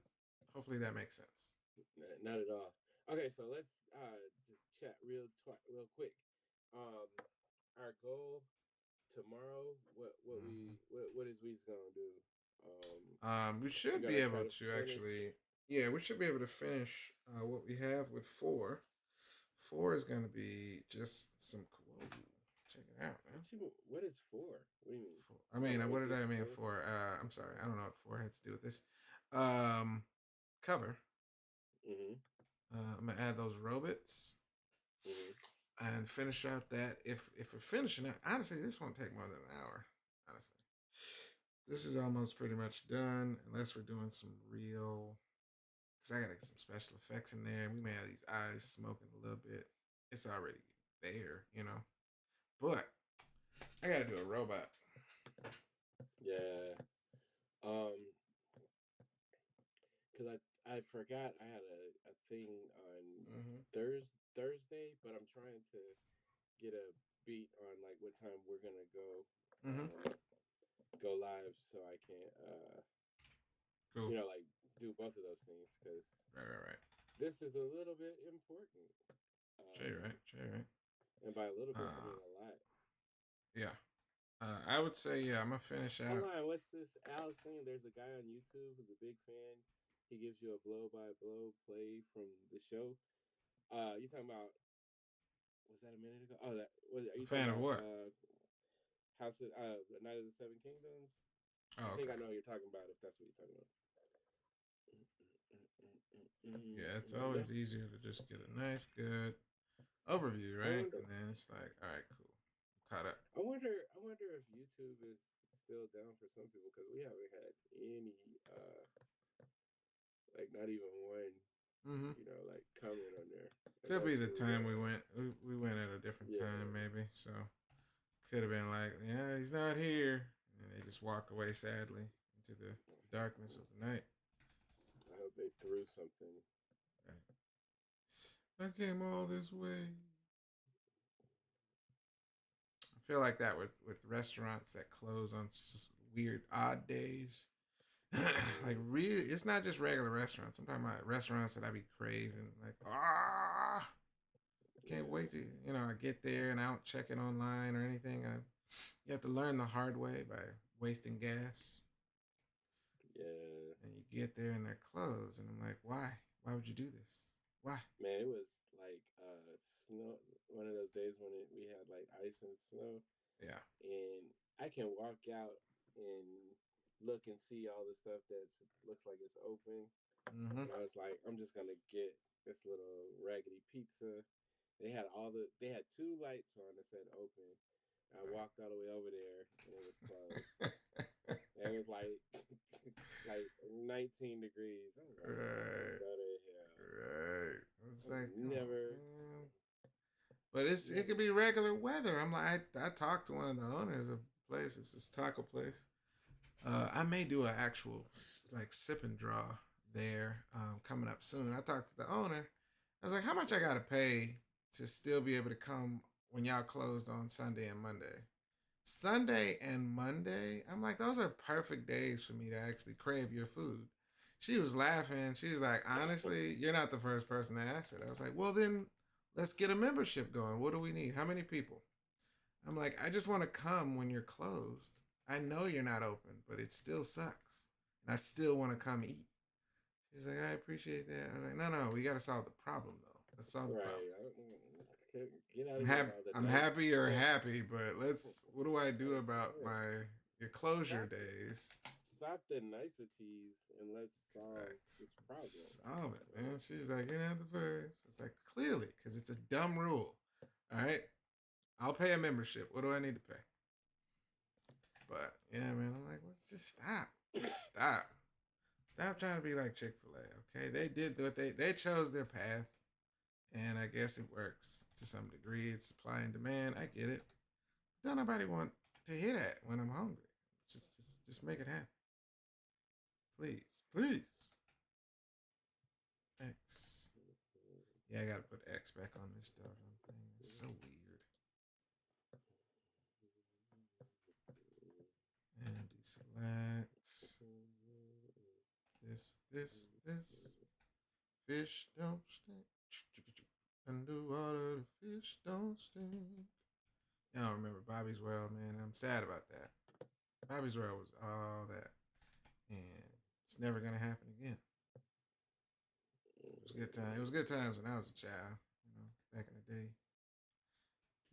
Hopefully that makes sense. Not at all. Okay, so let's just chat real quick. Um, our goal tomorrow. What is we gonna do? We We're should be gonna try able to to finish. actually, yeah, we should be able to finish what we have with 4. 4 is going to be just some. Whoa, check it out, man. What is for? What do you mean? I mean, what did I mean for? I'm sorry. I don't know what for had to do with this. Cover. I'm gonna add those robots and finish out that. If we're finishing it, honestly, this won't take more than an hour. Honestly, this is almost pretty much done, unless we're doing some real. Because I gotta get some special effects in there. We may have these eyes smoking a little bit. It's already there, you know. But I gotta do a robot. Yeah. Because I forgot I had a thing on Thursday, but I'm trying to get a beat on like what time we're gonna go live, so I can cool. like do both of those things, because right. this is a little bit important. Right. And by a little bit, I mean a lot. Yeah. I would say, I'm gonna finish out. Hold on, what's this? Alex saying there's a guy on YouTube who's a big fan. He gives you a blow-by-blow play from the show. You talking about? Was that a minute ago? Oh, that was. Are you a fan talking of about, what? House of Night of the Seven Kingdoms? Oh, I think okay. I know what you're talking about. If that's what you're talking about. Yeah, it's always easier to just get a nice, good overview, right? And then it's like, all right, cool, I'm caught up. I wonder if YouTube is still down for some people, because we haven't had any, like not even one, like comment on there. Could be the time we went. We went at a different time, maybe. So could have been like, yeah, he's not here, and they just walked away sadly into the darkness of the night. I hope they threw something. Right. I came all this way. I feel like that with restaurants that close on weird odd days. Like really, it's not just regular restaurants. I'm talking about restaurants that I be craving. Like, can't wait to, I get there and I don't check it online or anything. You have to learn the hard way by wasting gas. Yeah. And you get there and they're closed, and I'm like, why? Why would you do this? Why? Man, it was like snow. One of those days when we had like ice and snow. Yeah. And I can walk out and look and see all the stuff that looks like it's open. And I was like, I'm just gonna get this little raggedy pizza. They had two lights on that said open. I walked all the way over there and it was closed. It was like 19 degrees. I was like, right. Go to hell. Right. It's like never. But it could be regular weather. I'm like, I talked to one of the owners of the place. It's this taco place. I may do an actual like sip and draw there coming up soon. I talked to the owner. I was like, how much I gotta pay to still be able to come when y'all closed on Sunday and Monday? Sunday and Monday, I'm like, those are perfect days for me to actually crave your food. She was laughing. She was like, honestly, you're not the first person to ask it. I was like, well, then let's get a membership going. What do we need? How many people? I'm like, I just want to come when you're closed. I know you're not open, but it still sucks. And I still want to come eat. She's like, I appreciate that. I was like, no, we got to solve the problem, though. Let's solve the problem. Get out of here. I'm happy you're happy, but what do I do about your closure days? Stop the niceties and let's solve this problem. Solve it, man. She's like, you're not the first. It's like, clearly, because it's a dumb rule. All right? I'll pay a membership. What do I need to pay? But, yeah, man, I'm like, well, just stop. Just stop. Stop trying to be like Chick-fil-A, okay? They did what they chose their path, and I guess it works to some degree. It's supply and demand. I get it. Don't nobody want to hear that when I'm hungry. Just make it happen. Please. X. Yeah, I gotta put X back on this stuff. It's so weird. And deselect. This. Fish don't stink. Underwater, the fish don't stink. Y'all remember Bobby's World, man. I'm sad about that. Bobby's World was all that. And it's never gonna happen again. It was good times when I was a child, back in the day.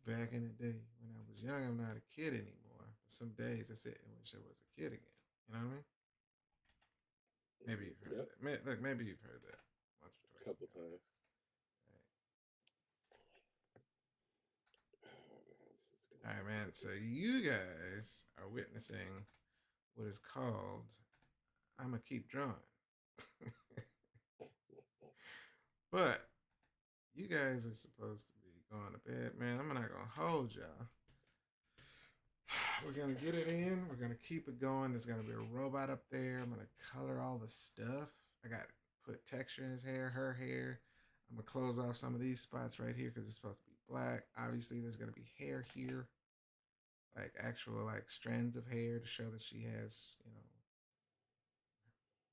back in the day when I was young. I'm not a kid anymore. But some days I sit and wish I was a kid again. You know what I mean? Maybe you've heard Yep, that. Look, maybe you've heard that once or a twice. couple You know, times. right. Oh, man, this is All gonna right, be man. So you guys are witnessing what is called "I'm gonna keep drawing," but you guys are supposed to be going to bed, man. I'm not gonna hold y'all. We're gonna get it in. We're gonna keep it going. There's gonna be a robot up there. I'm gonna color all the stuff. I got to put texture in his hair, her hair. I'm gonna close off some of these spots right here because it's supposed to be black. Obviously, there's gonna be hair here, like actual like strands of hair to show that she has,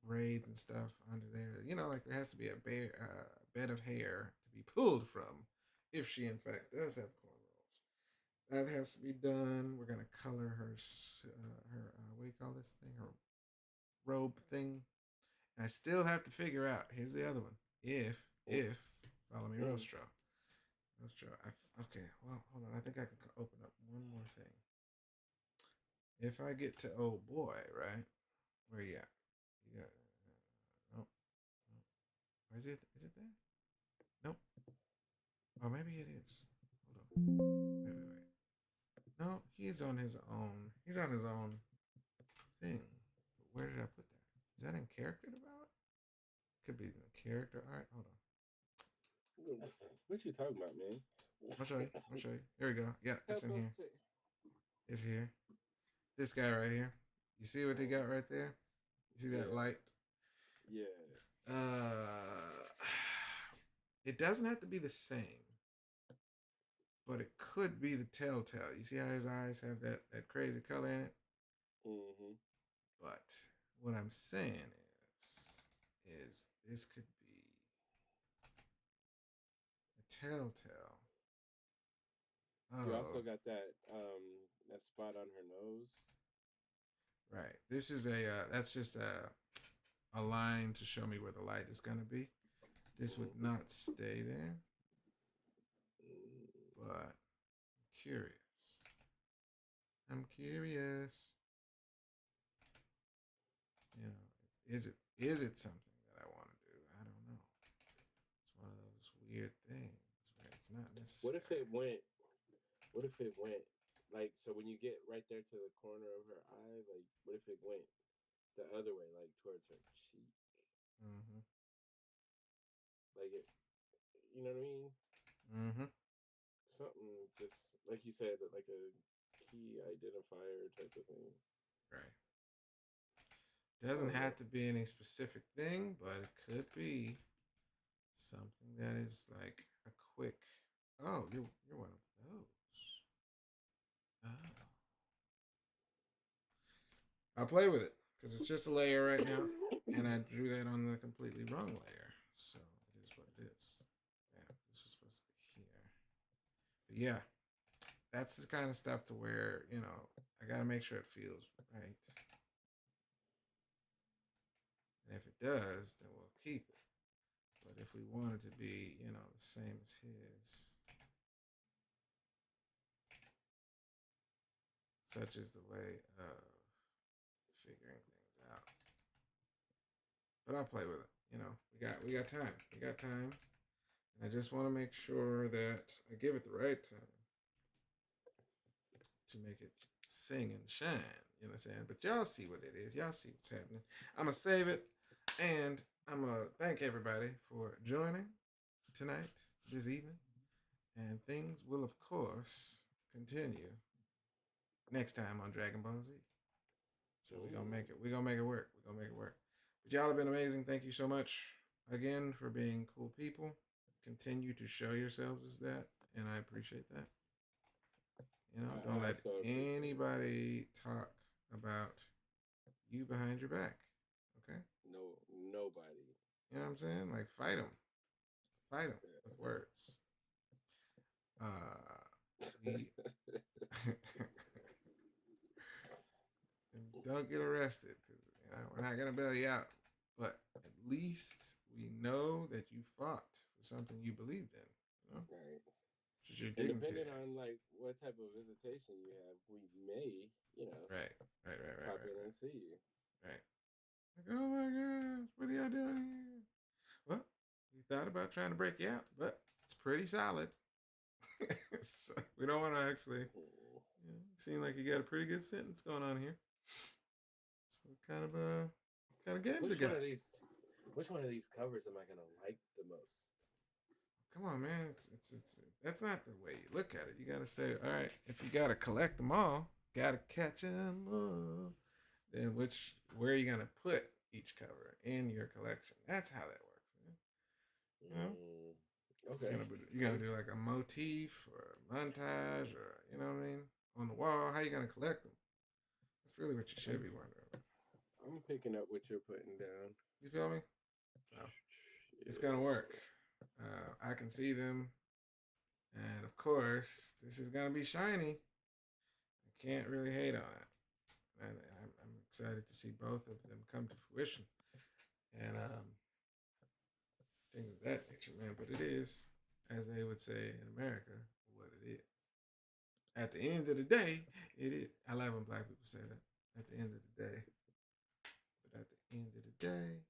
braids and stuff under there. Like there has to be a bed of hair to be pulled from if she in fact does have cornrows. That has to be done. We're gonna color her what do you call this thing? Her robe thing. And I still have to figure out. Here's the other one. If follow me, Rostro. Okay. Well, hold on. I think I can open up one more thing. If I get to old boy, right? Where you at? Yeah. Nope. Nope. Or is it? Is it there? Nope. Or maybe it is. Hold on. Wait. No, he's on his own. He's on his own thing. But where did I put that? Is that in character development? Could be in the character. All right, hold on. What you talking about, man? I'll show you. Here we go. Yeah, it's Help in us here. It's here. This guy right here. You see what they got right there? You see that Yeah. light? Yeah. It doesn't have to be the same, but it could be the telltale. You see how his eyes have that crazy color in it? Mm-hmm. But what I'm saying is this could be a telltale. You also got that spot on her nose. Right. This is that's just a line to show me where the light is gonna be. This would not stay there, but I'm curious. Is it something that I want to do? I don't know. It's one of those weird things where it's not necessary. What if it went like, so when you get right there to the corner of her eye, like what if it went the other way, like towards her cheek? Mm-hmm. Like it, you know what I mean? Mm-hmm. Something just like you said, like a key identifier type of thing. Right. Doesn't have to be any specific thing, but it could be something that is like a quick. Oh, you're one of those. Oh. I'll play with it because it's just a layer right now, and I drew that on the completely wrong layer, so it is what it is. Yeah, this was supposed to be here, but yeah, that's the kind of stuff to where I got to make sure it feels right, and if it does, then we'll keep it. But if we want it to be, the same as his, such is the way of figuring things out. But I'll play with it. We got time. We got time. And I just want to make sure that I give it the right time to make it sing and shine. You know what I'm saying? But y'all see what it is. Y'all see what's happening. I'm going to save it. And I'm going to thank everybody for joining tonight, this evening. And things will, of course, continue next time on Dragon Ball Z. So we're gonna make it. We're gonna make it work. But y'all have been amazing. Thank you so much again for being cool people. Continue to show yourselves as that, and I appreciate that. Don't let anybody talk about you behind your back. Okay? No, nobody. You know what I'm saying? Like fight them with words. Don't get arrested because we're not gonna bail you out. But at least we know that you fought for something you believed in. Right. Just your And dignity. depending on like what type of visitation you have, we may, Right. pop in and see you. Right. Like, oh my gosh, what are y'all doing here? Well, we thought about trying to break you out, but it's pretty solid. So we don't want to actually. Seem like you got a pretty good sentence going on here. So what kind of games Which you got? Which one of these covers am I gonna like the most? Come on, man. It's that's not the way you look at it. You gotta say, all right, if you gotta collect them all, gotta catch them all. Then where are you gonna put each cover in your collection? That's how that works, man. You know? Okay. You're gonna do like a motif or a montage or you know what I mean on the wall. How you gonna collect them? That's really what you should be wondering about. I'm picking up what you're putting down. You feel me? So, it's gonna work. I can see them, and of course, this is gonna be shiny. I can't really hate on it. And I'm excited to see both of them come to fruition, and things of that nature, man. But it is, as they would say in America, what it is. At the end of the day, it is. I love when black people say that. At the end of the day, but at the end of the day,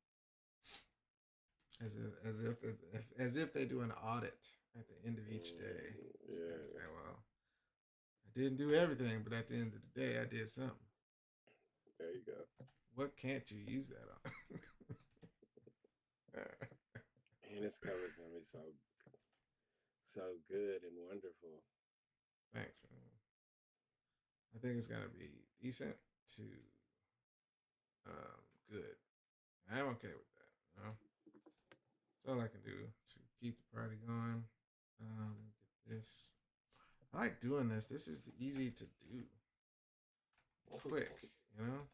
as if they do an audit at the end of each day. Say, okay, well, I didn't do everything, but at the end of the day, I did something. There you go. What can't you use that on? And this cover is gonna be so good and wonderful. Thanks, man. I think it's gonna be decent to good. I'm okay with that. You know, that's all I can do to keep the party going. Get this. I like doing this. This is easy to do. Quick, you know.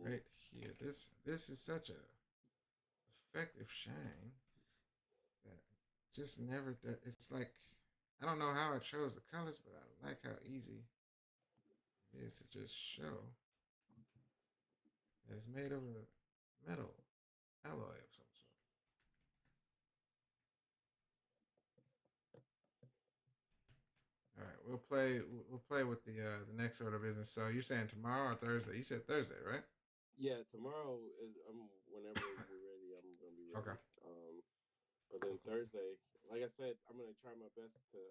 Right here. This is such a effective shine that just never does. It's like I don't know how I chose the colors, but I like how easy it is to just show that it's made of a metal alloy of some sort. All right, we'll play with the next order of business. So you're saying tomorrow or Thursday? You said Thursday, right? Yeah, tomorrow is whenever you're ready, I'm gonna be ready. Okay. But then Thursday, like I said, I'm gonna try my best to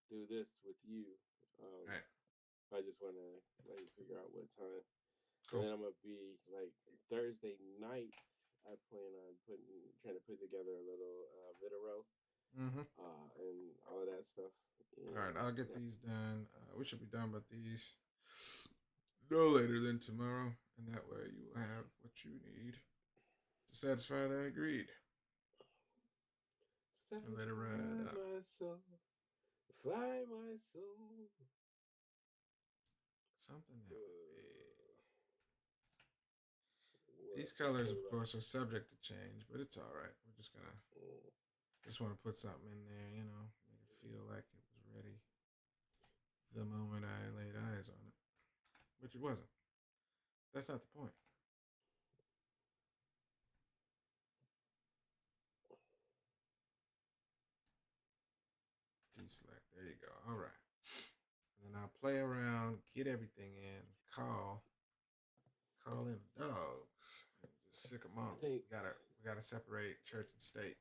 do this with you. Right. I just want to let you figure out what time. Cool. And then I'm gonna be like Thursday night. I plan on trying to put together a little video, and all of that stuff. All right, I'll get these done. We should be done with these no later than tomorrow, and that way you will have what you need to satisfy that greed. And let it ride up. My soul, fly my soul. Something that would be. These colors, of course, are subject to change, but it's all right. We're just gonna just want to put something in there, you know, make it feel like it was ready the moment I laid eyes on it, which it wasn't. That's not the point. Deselect. There you go. All right. And then I'll play around, get everything in, call in the dogs, and just sick them on. We gotta separate church and state.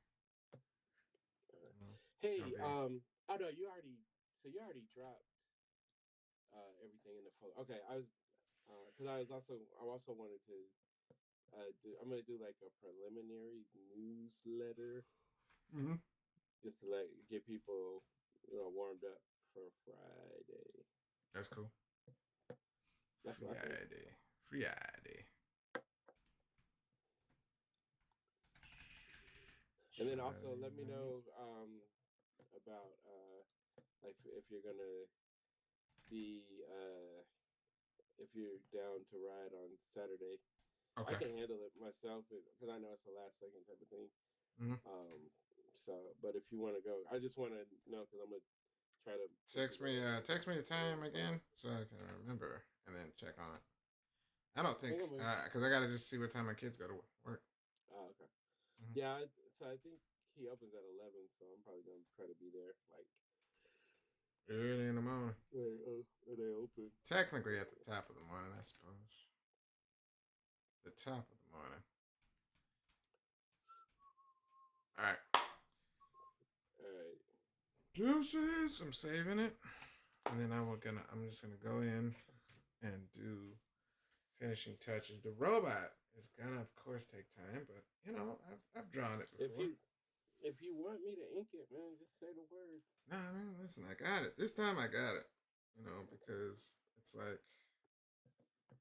Hey, oh no, you already dropped everything in the photo. Okay, I also wanted to I'm gonna do like a preliminary newsletter, just to get people warmed up for Friday. That's cool. That's Friday. And then also let me know about like if you're gonna be if you're down to ride on Saturday. Okay. I can handle it myself because I know it's a last second type of thing. So, but if you want to go, I just want to know because I'm gonna try to text me the time again so I can remember and then check on it. I don't think because I gotta just see what time my kids go to work. Oh, okay. Yeah, so I think he opens at 11, so I'm probably gonna try to be there like Early in the morning. when they open. Technically at the top of the morning, I suppose. The top of the morning. All right. All right. Juices. I'm saving it, and then I'm just gonna go in and do finishing touches. The robot is gonna, of course, take time, but you know, I've drawn it before. If you want me to ink it, man, just say the word. Nah, man, listen, I got it. This time I got it. You know, because it's like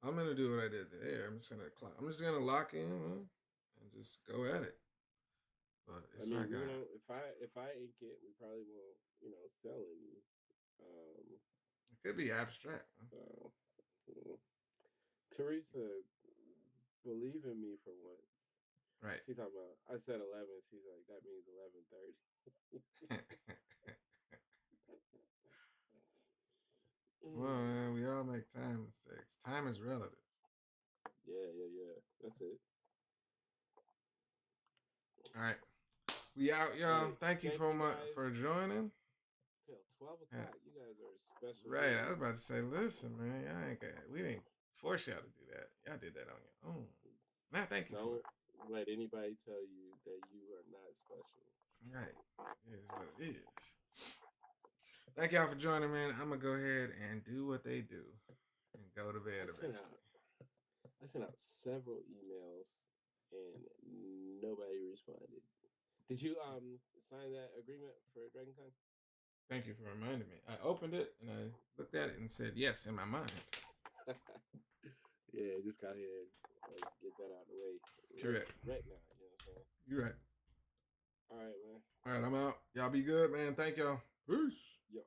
I'm gonna do what I did there. I'm just gonna lock in and just go at it. But it's not we gonna. don't. If I ink it, we probably won't. Sell any. It could be abstract. So, Teresa, believe in me for once. Right. She talking about. I said 11. She's like, that means 11:30. Well, man, we all make time mistakes. Time is relative. Yeah. That's it. All right. We out, y'all. Hey, thank you so much for joining. Till 12 o'clock. You guys are special. Right. I was about to say, listen, man, we didn't force y'all to do that. Y'all did that on your own. Nah, thank you for it. Don't let anybody tell you that you are not special. Right. It is what it is. Thank y'all for joining, man. I'm going to go ahead and do what they do and go to bed eventually. I sent out several emails and nobody responded. Did you sign that agreement for DragonCon? Thank you for reminding me. I opened it and I looked at it and said yes in my mind. Yeah, just got here and get that out of the way. Correct. Right now, you know what I'm saying? You're right. All right, man. All right, I'm out. Y'all be good, man. Thank y'all. Peace. Yo.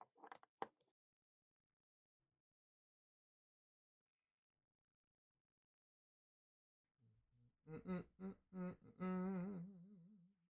Mm-mm-mm-mm-mm.